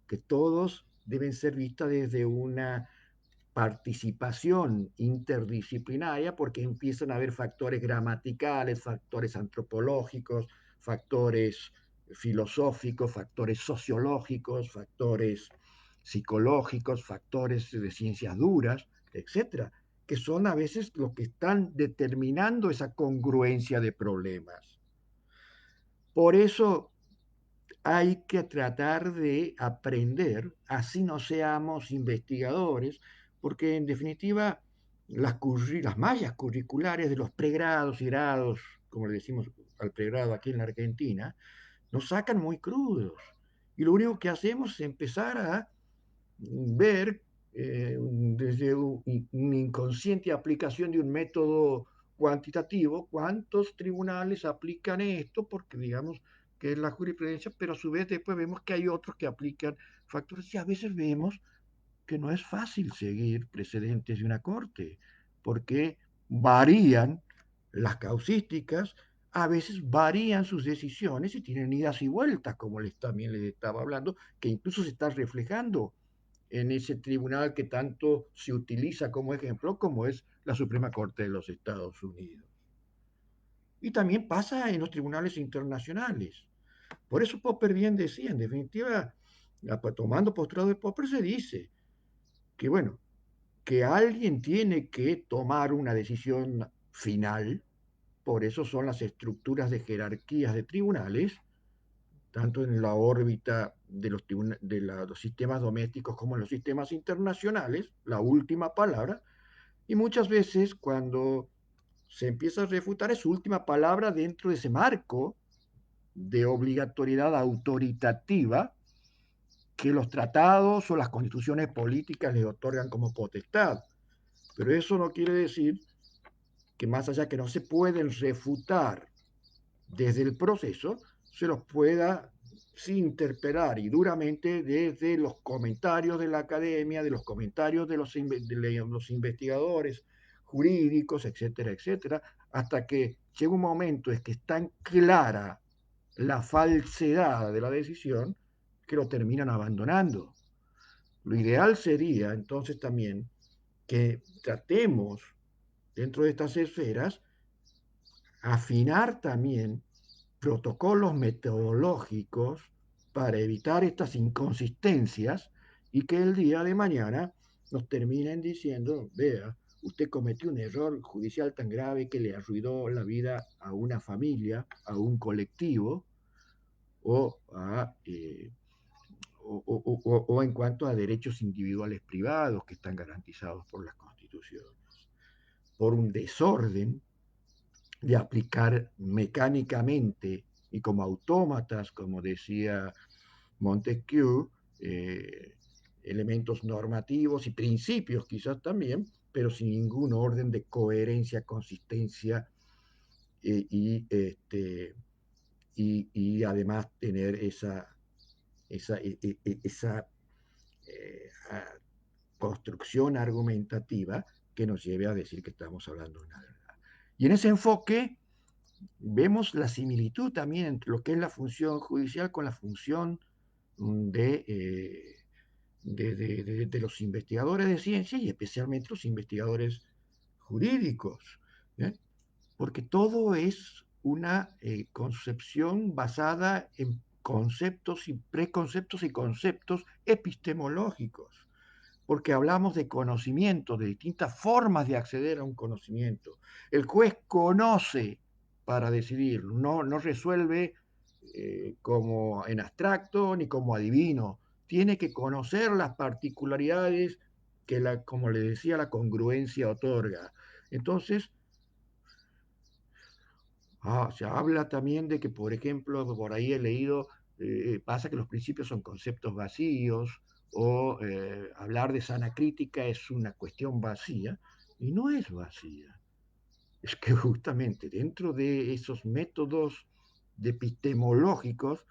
A: que todos deben ser vistos desde una participación interdisciplinaria porque empiezan a haber factores gramaticales, factores antropológicos, factores filosóficos, factores sociológicos, factores psicológicos, factores de ciencias duras, etcétera, que son a veces los que están determinando esa congruencia de problemas. Por eso hay que tratar de aprender, así no seamos investigadores, porque en definitiva las mallas curriculares de los pregrados y grados, como le decimos al pregrado aquí en la Argentina, nos sacan muy crudos. Y lo único que hacemos es empezar a ver desde una inconsciente aplicación de un método cuantitativo cuántos tribunales aplican esto, porque digamos que es la jurisprudencia, pero a su vez después vemos que hay otros que aplican factores y a veces vemos que no es fácil seguir precedentes de una corte, porque varían las causísticas, a veces varían sus decisiones y tienen idas y vueltas, como también les estaba hablando, que incluso se está reflejando en ese tribunal que tanto se utiliza como ejemplo, como es la Suprema Corte de los Estados Unidos. Y también pasa en los tribunales internacionales. Por eso Popper bien decía, en definitiva, tomando postulado de Popper, se dice que, bueno, que alguien tiene que tomar una decisión final, por eso son las estructuras de jerarquías de tribunales, tanto en la órbita los sistemas domésticos como en los sistemas internacionales, la última palabra, y muchas veces cuando se empieza a refutar es su última palabra dentro de ese marco de obligatoriedad autoritativa que los tratados o las constituciones políticas le otorgan como potestad. Pero eso no quiere decir que más allá que no se pueden refutar desde el proceso, se los pueda sin interpelar y duramente desde los comentarios de la academia, de los comentarios de los investigadores jurídicos, etcétera, etcétera, hasta que llega un momento en que es tan clara la falsedad de la decisión que lo terminan abandonando. Lo ideal sería entonces también que tratemos dentro de estas esferas afinar también protocolos metodológicos para evitar estas inconsistencias y que el día de mañana nos terminen diciendo, vea, usted cometió un error judicial tan grave que le arruinó la vida a una familia, a un colectivo o, o en cuanto a derechos individuales privados que están garantizados por las constituciones, por un desorden de aplicar mecánicamente y como autómatas, como decía Montesquieu, elementos normativos y principios quizás también, pero sin ningún orden de coherencia, consistencia y además tener esa construcción argumentativa que nos lleve a decir que estamos hablando de una verdad. Y en ese enfoque vemos la similitud también entre lo que es la función judicial con la función de, de los investigadores de ciencia y especialmente los investigadores jurídicos, ¿eh? Porque todo es una concepción basada en conceptos y preconceptos y conceptos epistemológicos, porque hablamos de conocimiento, de distintas formas de acceder a un conocimiento. El juez conoce para decidir, no resuelve como en abstracto ni como adivino. Tiene que conocer las particularidades que, como le decía, la congruencia otorga. Entonces, se habla también de que, por ejemplo, por ahí he leído, pasa que los principios son conceptos vacíos o hablar de sana crítica es una cuestión vacía y no es vacía. Es que justamente dentro de esos métodos de epistemológicos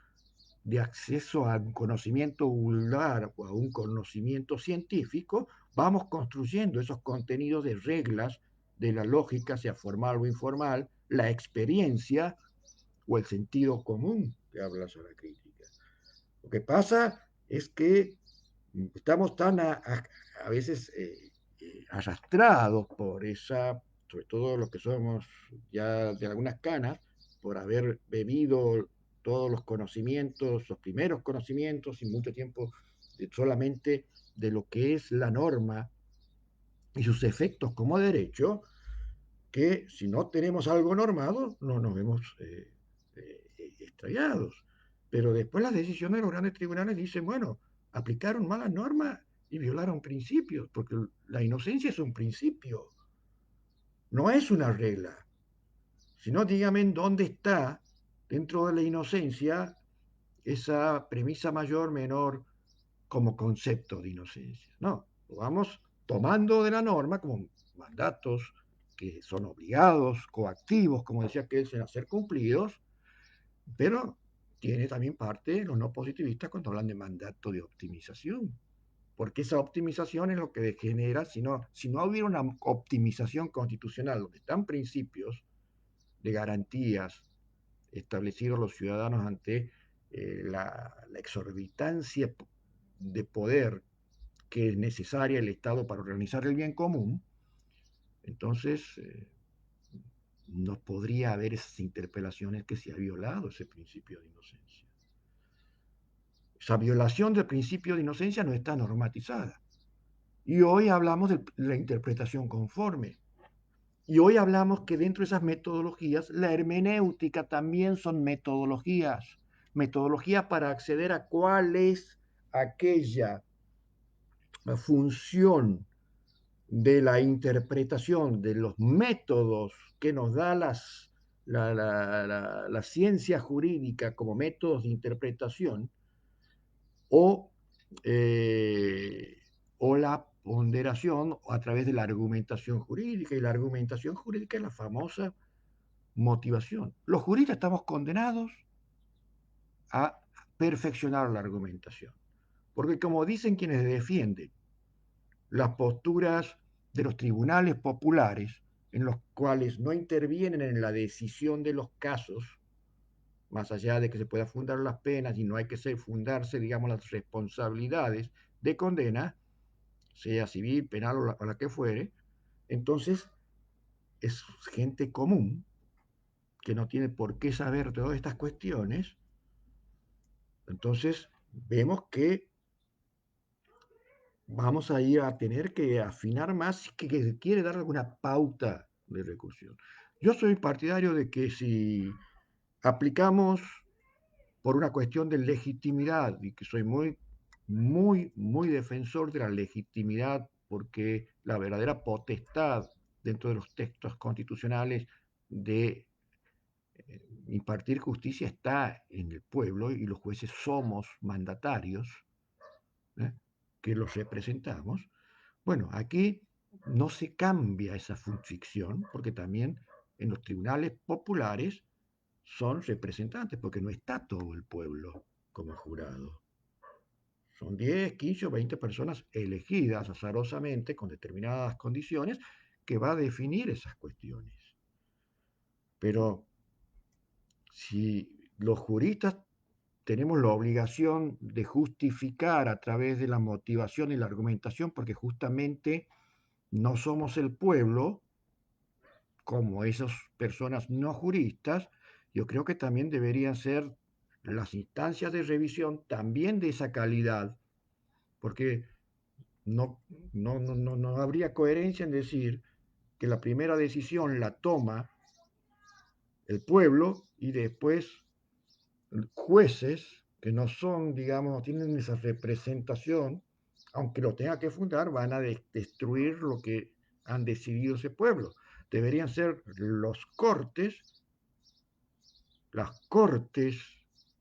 A: de acceso a un conocimiento vulgar o a un conocimiento científico, vamos construyendo esos contenidos de reglas de la lógica, sea formal o informal, la experiencia o el sentido común que habla sobre la crítica. Lo que pasa es que estamos tan a veces arrastrados por esa, sobre todo los que somos ya de algunas canas, por haber bebido todos los conocimientos, los primeros conocimientos y mucho tiempo solamente de lo que es la norma y sus efectos como derecho, que si no tenemos algo normado, no nos vemos extraviados. Pero después las decisiones de los grandes tribunales dicen, bueno, aplicaron malas normas y violaron principios, porque la inocencia es un principio, no es una regla. Si no, dígame dónde está dentro de la inocencia esa premisa mayor, menor, como concepto de inocencia. No, lo vamos tomando de la norma como mandatos que son obligados, coactivos, como decía Kelsen, a ser cumplidos, pero tiene también parte los no positivistas cuando hablan de mandato de optimización, porque esa optimización es lo que genera, si no hubiera una optimización constitucional donde están principios de garantías establecidos los ciudadanos ante la exorbitancia de poder que es necesaria el Estado para organizar el bien común, entonces no podría haber esas interpelaciones que se ha violado ese principio de inocencia. Esa violación del principio de inocencia no está normatizada. Y hoy hablamos de la interpretación conforme. Y hoy hablamos que dentro de esas metodologías, la hermenéutica también son metodologías. Metodologías para acceder a cuál es aquella función de la interpretación de los métodos que nos da la ciencia jurídica como métodos de interpretación o, eh, o la ponderación a través de la argumentación jurídica. Y la argumentación jurídica es la famosa motivación. Los juristas estamos condenados a perfeccionar la argumentación. Porque como dicen quienes defienden las posturas de los tribunales populares, en los cuales no intervienen en la decisión de los casos, más allá de que se pueda fundar las penas y no hay que fundarse, digamos, las responsabilidades de condena, sea civil, penal o la que fuere, entonces es gente común que no tiene por qué saber todas estas cuestiones, entonces vemos que vamos a ir a tener que afinar más que quiere dar alguna pauta de recursión. Yo soy partidario de que si aplicamos por una cuestión de legitimidad, y que soy muy defensor de la legitimidad, porque la verdadera potestad dentro de los textos constitucionales de impartir justicia está en el pueblo y los jueces somos mandatarios, ¿eh? que los representamos. Bueno, aquí no se cambia esa ficción, porque también en los tribunales populares son representantes, porque no está todo el pueblo como jurado. Son 10, 15 o 20 personas elegidas azarosamente con determinadas condiciones que va a definir esas cuestiones. Pero si los juristas tenemos la obligación de justificar a través de la motivación y la argumentación, porque justamente no somos el pueblo, como esas personas no juristas, yo creo que también deberían ser las instancias de revisión también de esa calidad, porque no habría coherencia en decir que la primera decisión la toma el pueblo y después jueces que no son, digamos, no tienen esa representación, aunque lo tenga que fundar, van a destruir lo que han decidido ese pueblo. Deberían ser las cortes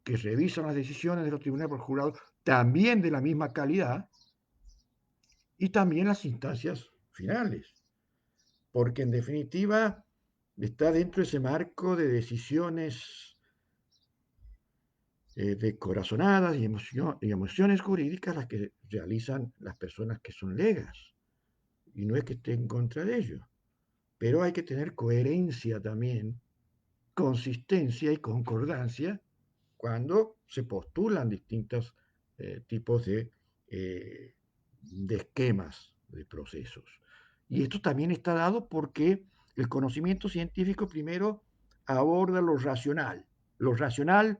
A: que revisan las decisiones de los tribunales por jurados, también de la misma calidad, y también las instancias finales, porque en definitiva está dentro de ese marco de decisiones de corazonadas y emociones jurídicas las que realizan las personas que son legas. Y no es que esté en contra de ello, pero hay que tener coherencia también, consistencia y concordancia cuando se postulan distintos tipos de esquemas de procesos. Y esto también está dado porque el conocimiento científico primero aborda lo racional. Lo racional,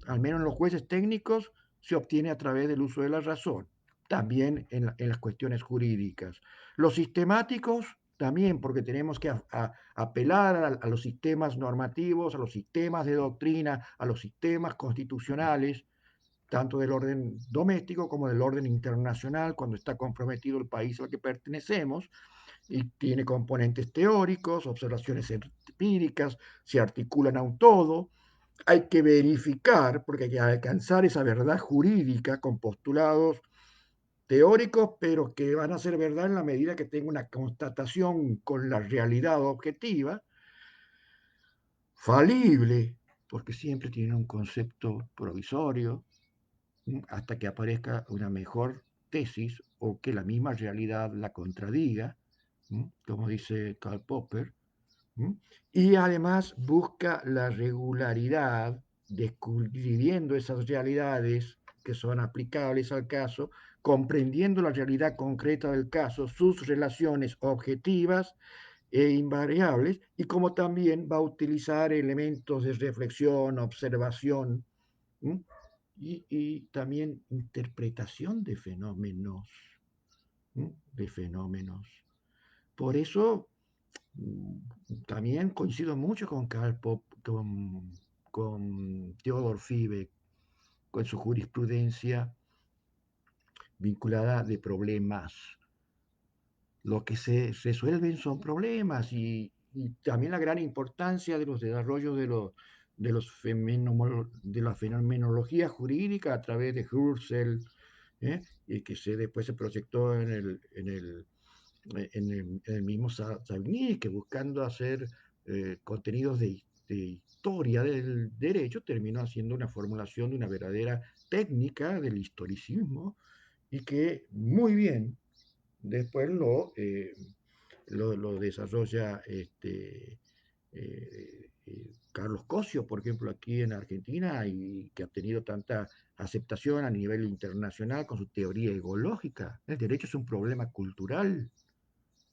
A: al menos en los jueces técnicos, se obtiene a través del uso de la razón, también en las cuestiones jurídicas. Los sistemáticos también, porque tenemos que apelar a los sistemas normativos, a los sistemas de doctrina, a los sistemas constitucionales, tanto del orden doméstico como del orden internacional, cuando está comprometido el país al que pertenecemos, y tiene componentes teóricos, observaciones empíricas, se articulan a un todo. Hay que verificar, porque hay que alcanzar esa verdad jurídica con postulados teóricos, pero que van a ser verdad en la medida que tenga una constatación con la realidad objetiva, falible, porque siempre tiene un concepto provisorio, hasta que aparezca una mejor tesis o que la misma realidad la contradiga, como dice Karl Popper, y además busca la regularidad, descubriendo esas realidades que son aplicables al caso, comprendiendo la realidad concreta del caso, sus relaciones objetivas e invariables, y como también va a utilizar elementos de reflexión, observación, y también interpretación de fenómenos. Por eso también coincido mucho con Karl con Theodor Fiebe, con su jurisprudencia vinculada de problemas. Lo que se resuelven son problemas y también la gran importancia de los desarrollos de la fenomenología jurídica a través de Husserl, y que después se proyectó en el mismo Savigny, que buscando hacer contenidos de historia del derecho, terminó haciendo una formulación de una verdadera técnica del historicismo y que muy bien después lo desarrolla Carlos Cosio, por ejemplo, aquí en Argentina, y que ha tenido tanta aceptación a nivel internacional con su teoría egológica. El derecho es un problema cultural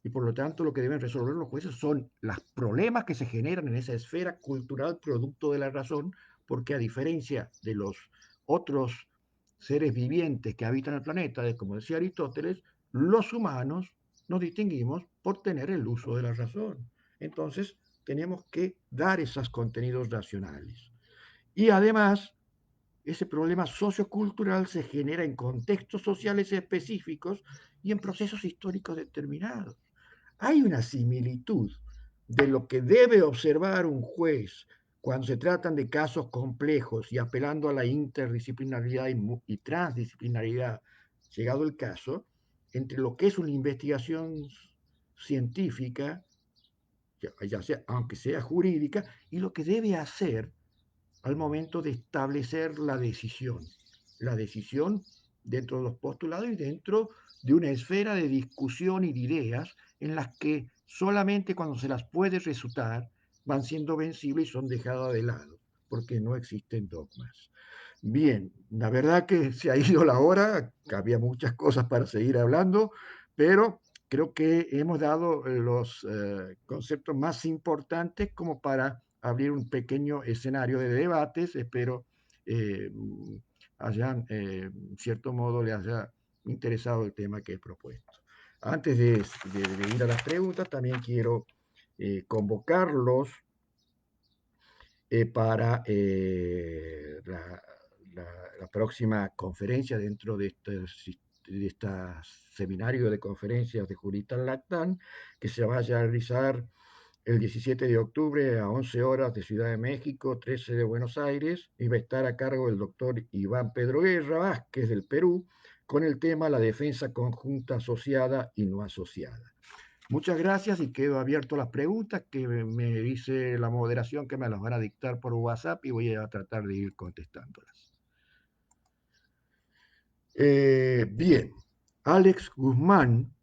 A: y por lo tanto lo que deben resolver los jueces son los problemas que se generan en esa esfera cultural producto de la razón, porque a diferencia de los otros seres vivientes que habitan el planeta, como decía Aristóteles, los humanos nos distinguimos por tener el uso de la razón. Entonces, tenemos que dar esos contenidos racionales. Y además, ese problema sociocultural se genera en contextos sociales específicos y en procesos históricos determinados. Hay una similitud de lo que debe observar un juez cuando se tratan de casos complejos y apelando a la interdisciplinaridad y transdisciplinaridad llegado el caso, entre lo que es una investigación científica, ya sea, aunque sea jurídica, y lo que debe hacer al momento de establecer la decisión. La decisión dentro de los postulados y dentro de una esfera de discusión y de ideas en las que solamente cuando se las puede resutar van siendo vencibles y son dejadas de lado, porque no existen dogmas. Bien, la verdad que se ha ido la hora, había muchas cosas para seguir hablando, pero creo que hemos dado los conceptos más importantes como para abrir un pequeño escenario de debates. Espero eh, hayan, en cierto modo, les haya interesado el tema que he propuesto. Antes de ir a las preguntas, también quiero convocarlos para la próxima conferencia dentro de este seminario de conferencias de Juritas Lactán, que se vaya a realizar el 17 de octubre a 11 horas de Ciudad de México, 13 de Buenos Aires, y va a estar a cargo del doctor Iván Pedro Guerra Vázquez del Perú, con el tema la defensa conjunta asociada y no asociada. Muchas gracias y quedo abierto a las preguntas que me dice la moderación que me las van a dictar por WhatsApp y voy a tratar de ir contestándolas. Bien, Alex Guzmán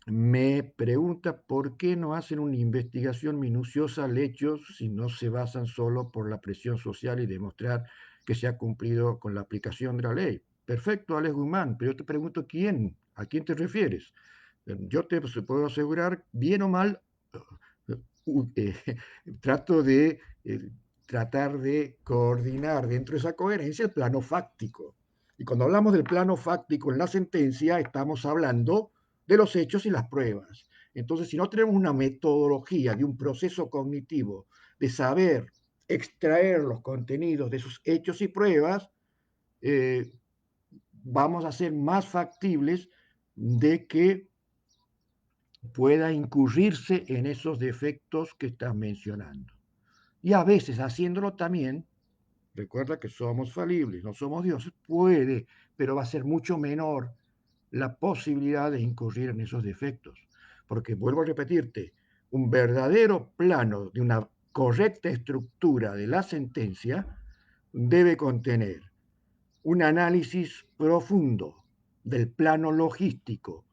A: me pregunta por qué no hacen una investigación minuciosa al hecho si no se basan solo por la presión social y demostrar que se ha cumplido con la aplicación de la ley. Perfecto, Alex Guzmán, pero yo te pregunto quién, ¿a quién te refieres? Yo te puedo asegurar, bien o mal, eh, trato de tratar de coordinar dentro de esa coherencia el plano fáctico. Y cuando hablamos del plano fáctico en la sentencia, estamos hablando de los hechos y las pruebas. Entonces, si no tenemos una metodología de un proceso cognitivo de saber extraer los contenidos de esos hechos y pruebas, eh, vamos a ser más factibles de que pueda incurrirse en esos defectos que estás mencionando. Y a veces haciéndolo también, recuerda que somos falibles, no somos dioses, puede, pero va a ser mucho menor la posibilidad de incurrir en esos defectos. Porque vuelvo a repetirte, un verdadero plano de una correcta estructura de la sentencia debe contener un análisis profundo del plano logístico,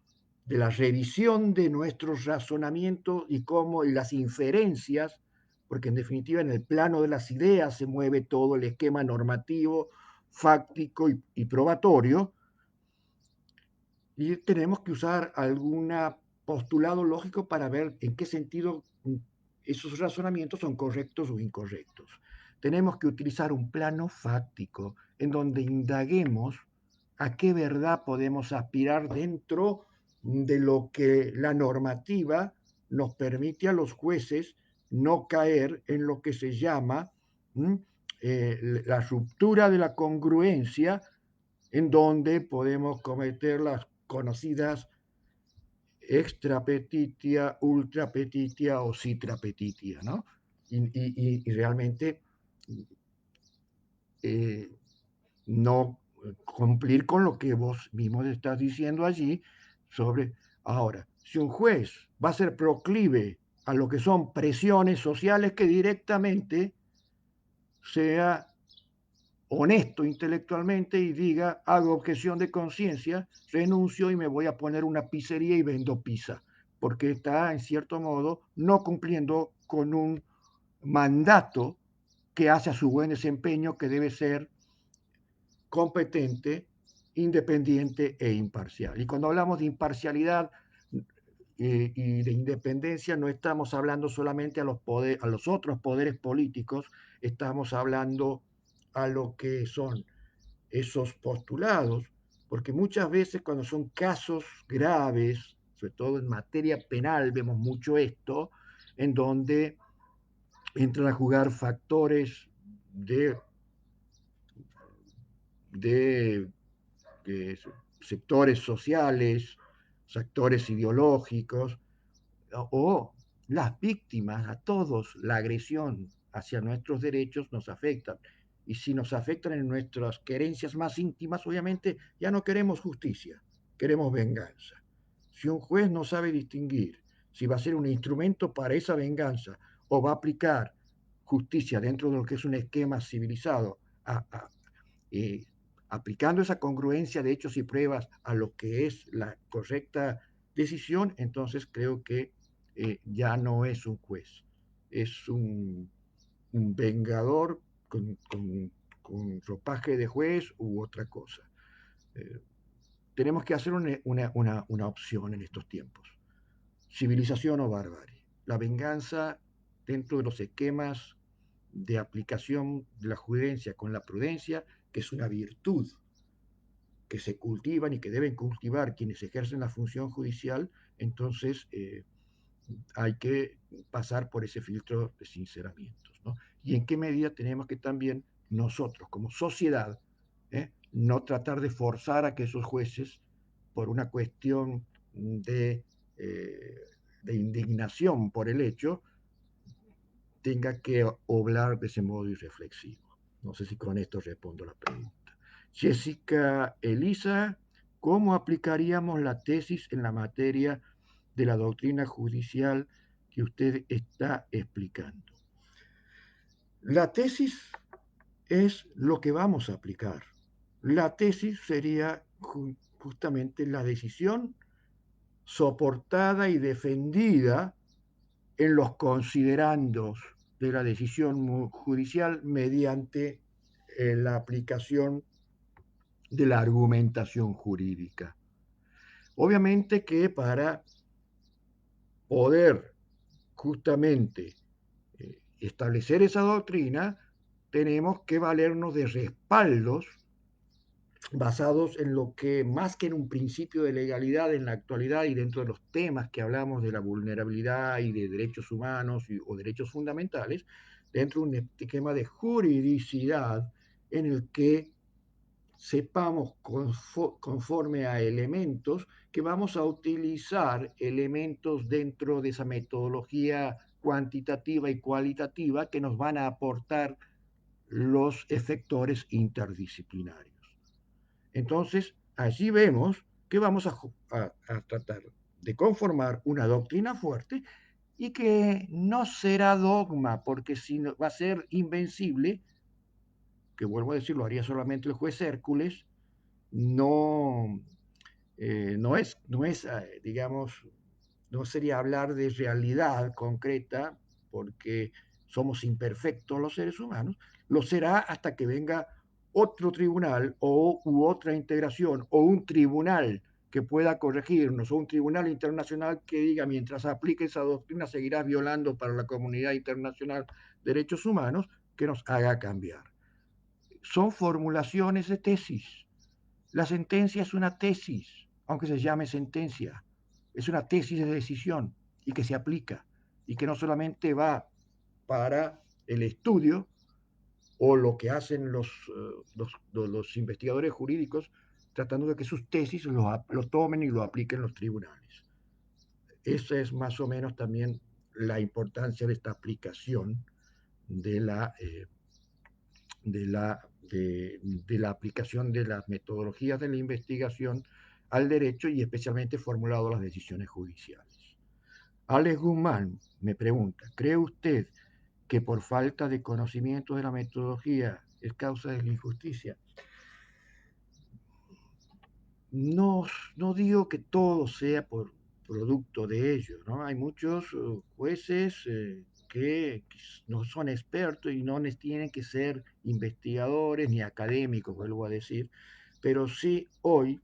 A: de la revisión de nuestros razonamientos y cómo y las inferencias, porque en definitiva en el plano de las ideas se mueve todo el esquema normativo, fáctico y probatorio, y tenemos que usar algún postulado lógico para ver en qué sentido esos razonamientos son correctos o incorrectos. Tenemos que utilizar un plano fáctico en donde indaguemos a qué verdad podemos aspirar dentro de lo que la normativa nos permite a los jueces no caer en lo que se llama la ruptura de la congruencia, en donde podemos cometer las conocidas extrapetitia, ultrapetitia o citrapetitia, ¿no? Y realmente eh, no cumplir con lo que vos mismo estás diciendo allí sobre, ahora, si un juez va a ser proclive a lo que son presiones sociales que directamente sea honesto intelectualmente y diga, hago objeción de conciencia, renuncio y me voy a poner una pizzería y vendo pizza, porque está en cierto modo no cumpliendo con un mandato que hace a su buen desempeño, que debe ser competente, independiente e imparcial. Y cuando hablamos de imparcialidad y de independencia, no estamos hablando solamente a los otros poderes políticos, estamos hablando a lo que son esos postulados, porque muchas veces cuando son casos graves, sobre todo en materia penal, vemos mucho esto, en donde entran a jugar factores de, de, de sectores sociales, sectores ideológicos, o las víctimas, a todos, la agresión hacia nuestros derechos nos afecta. y si nos afectan en nuestras querencias más íntimas, obviamente ya no queremos justicia, queremos venganza. Si un juez no sabe distinguir si va a ser un instrumento para esa venganza o va a aplicar justicia dentro de lo que es un esquema civilizado, a, a, eh, aplicando esa congruencia de hechos y pruebas a lo que es la correcta decisión, entonces creo que ya no es un juez, es un vengador con ropaje de juez u otra cosa. Eh, Tenemos que hacer una opción en estos tiempos. Civilización o barbarie. La venganza dentro de los esquemas de aplicación de la jurisprudencia con la prudencia, que es una virtud que se cultivan y que deben cultivar quienes ejercen la función judicial, entonces hay que pasar por ese filtro de sinceramientos, ¿no? Y en qué medida tenemos que también nosotros, como sociedad, no tratar de forzar a que esos jueces, por una cuestión de, eh, de indignación por el hecho, tenga que obrar de ese modo irreflexivo. No sé si con esto respondo la pregunta. Jessica Elisa, ¿cómo aplicaríamos la tesis en la materia de la doctrina judicial que usted está explicando? La tesis es lo que vamos a aplicar. La tesis sería justamente la decisión soportada y defendida en los considerandos de la decisión judicial mediante la aplicación de la argumentación jurídica. Obviamente que para poder justamente establecer esa doctrina, tenemos que valernos de respaldos basados en lo que, más que en un principio de legalidad en la actualidad y dentro de los temas que hablamos de la vulnerabilidad y de derechos humanos o derechos fundamentales, dentro de un esquema de juridicidad en el que sepamos conforme a elementos que vamos a utilizar elementos dentro de esa metodología cuantitativa y cualitativa que nos van a aportar los efectores interdisciplinarios. Entonces, allí vemos que vamos a tratar de conformar una doctrina fuerte y que no será dogma, porque si no, va a ser invencible, que vuelvo a decir, lo haría solamente el juez Hércules, no, no es, digamos, no sería hablar de realidad concreta, porque somos imperfectos los seres humanos, lo será hasta que venga otro tribunal u otra integración o un tribunal que pueda corregirnos o un tribunal internacional que diga mientras aplique esa doctrina seguirás violando para la comunidad internacional derechos humanos, que nos haga cambiar. Son formulaciones de tesis. La sentencia es una tesis, aunque se llame sentencia. Es una tesis de decisión y que se aplica y que no solamente va para el estudio o lo que hacen los investigadores jurídicos tratando de que sus tesis lo tomen y lo apliquen los tribunales. Esa es más o menos también la importancia de esta aplicación de la aplicación de las metodologías de la investigación al derecho y especialmente formulado a las decisiones judiciales. Alex Guzmán me pregunta, ¿cree usted que por falta de conocimiento de la metodología es causa de la injusticia? No, no digo que todo sea por producto de ello, ¿no? Hay muchos jueces que no son expertos y no tienen que ser investigadores ni académicos, vuelvo a decir, pero sí hoy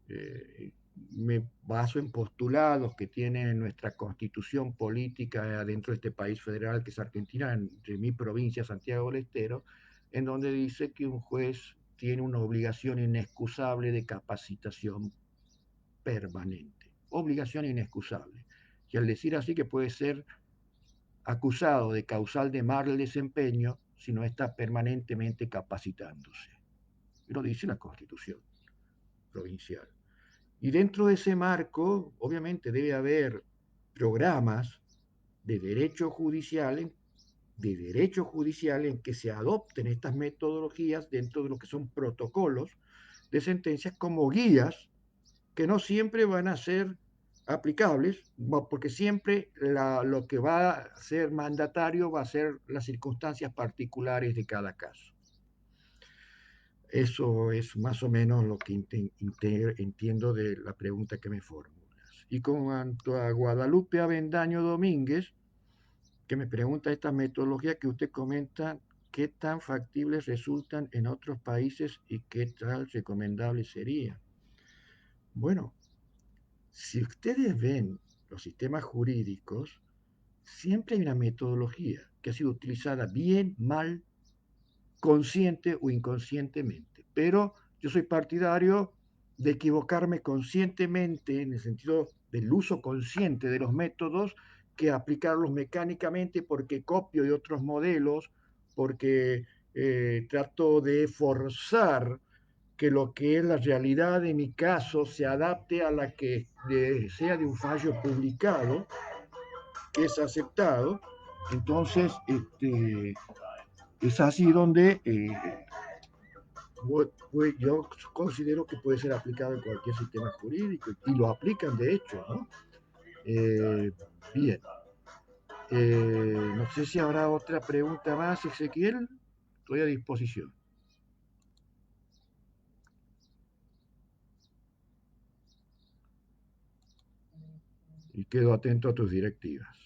A: eh, me baso en postulados que tiene nuestra constitución política dentro de este país federal que es Argentina, entre mi provincia, Santiago del Estero, en donde dice que un juez tiene una obligación inexcusable de capacitación permanente. Obligación inexcusable. Y al decir así que puede ser acusado de causal de mal desempeño si no está permanentemente capacitándose. Lo dice la constitución provincial. Y dentro de ese marco, obviamente debe haber programas de derecho judicial de derecho judicial en que se adopten estas metodologías dentro de lo que son protocolos de sentencias como guías que no siempre van a ser aplicables, porque siempre lo que va a ser mandatario va a ser las circunstancias particulares de cada caso. Eso es más o menos lo que entiendo de la pregunta que me formulas. Y con cuanto a Guadalupe Avendaño Domínguez, que me pregunta esta metodología que usted comenta, ¿qué tan factibles resultan en otros países y qué tal recomendable sería? Bueno, si ustedes ven los sistemas jurídicos, siempre hay una metodología que ha sido utilizada bien, mal, consciente o inconscientemente. Pero yo soy partidario de equivocarme conscientemente en el sentido del uso consciente de los métodos que aplicarlos mecánicamente porque copio de otros modelos, porque trato de forzar que lo que es la realidad de mi caso se adapte a la que sea de un fallo publicado, que es aceptado. Entonces, es así donde pues yo considero que puede ser aplicado en cualquier sistema jurídico y lo aplican de hecho, ¿no? Eh, bien, no sé si habrá otra pregunta más, Ezequiel. Estoy a disposición y quedo atento a tus directivas.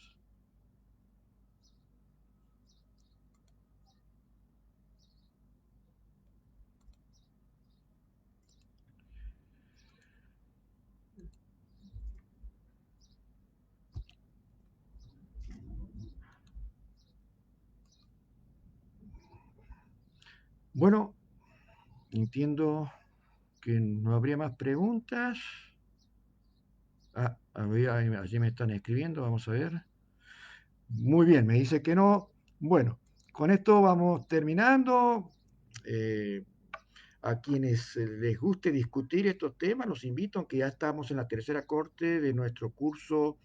A: Bueno, entiendo que no habría más preguntas. Allí me están escribiendo, vamos a ver. Muy bien, me dice que no. Bueno, con esto vamos terminando. Eh, a quienes les guste discutir estos temas, los invito, aunque ya estamos en la tercera corte de nuestro curso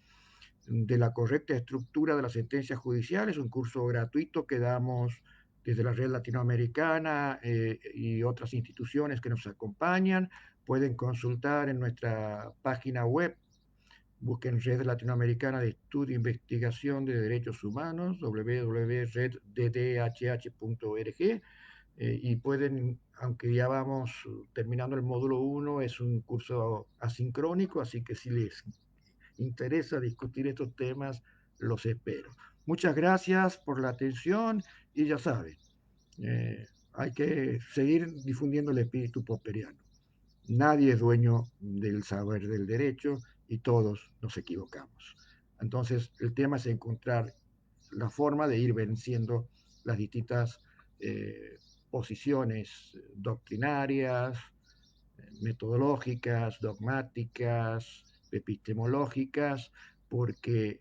A: de la correcta estructura de las sentencias judiciales, un curso gratuito que damos desde la red latinoamericana y otras instituciones que nos acompañan. Pueden consultar en nuestra página web, busquen Red Latinoamericana de Estudio e Investigación de Derechos Humanos, www.reddhh.org, y pueden, aunque ya vamos terminando el módulo 1, es un curso asincrónico, así que si les interesa discutir estos temas, los espero. Muchas gracias por la atención y ya saben, hay que seguir difundiendo el espíritu popperiano. Nadie es dueño del saber del derecho y todos nos equivocamos. Entonces, el tema es encontrar la forma de ir venciendo las distintas posiciones doctrinarias, metodológicas, dogmáticas, epistemológicas, porque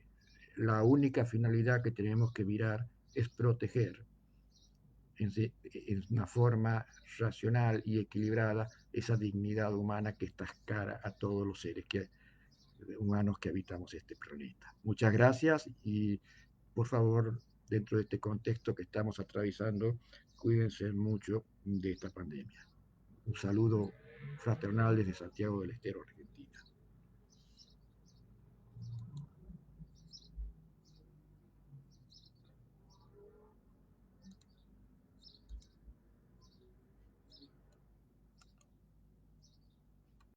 A: la única finalidad que tenemos que mirar es proteger en una forma racional y equilibrada esa dignidad humana que está cara a todos los seres humanos que habitamos este planeta. Muchas gracias y por favor, dentro de este contexto que estamos atravesando, cuídense mucho de esta pandemia. Un saludo fraternal desde Santiago del Estero.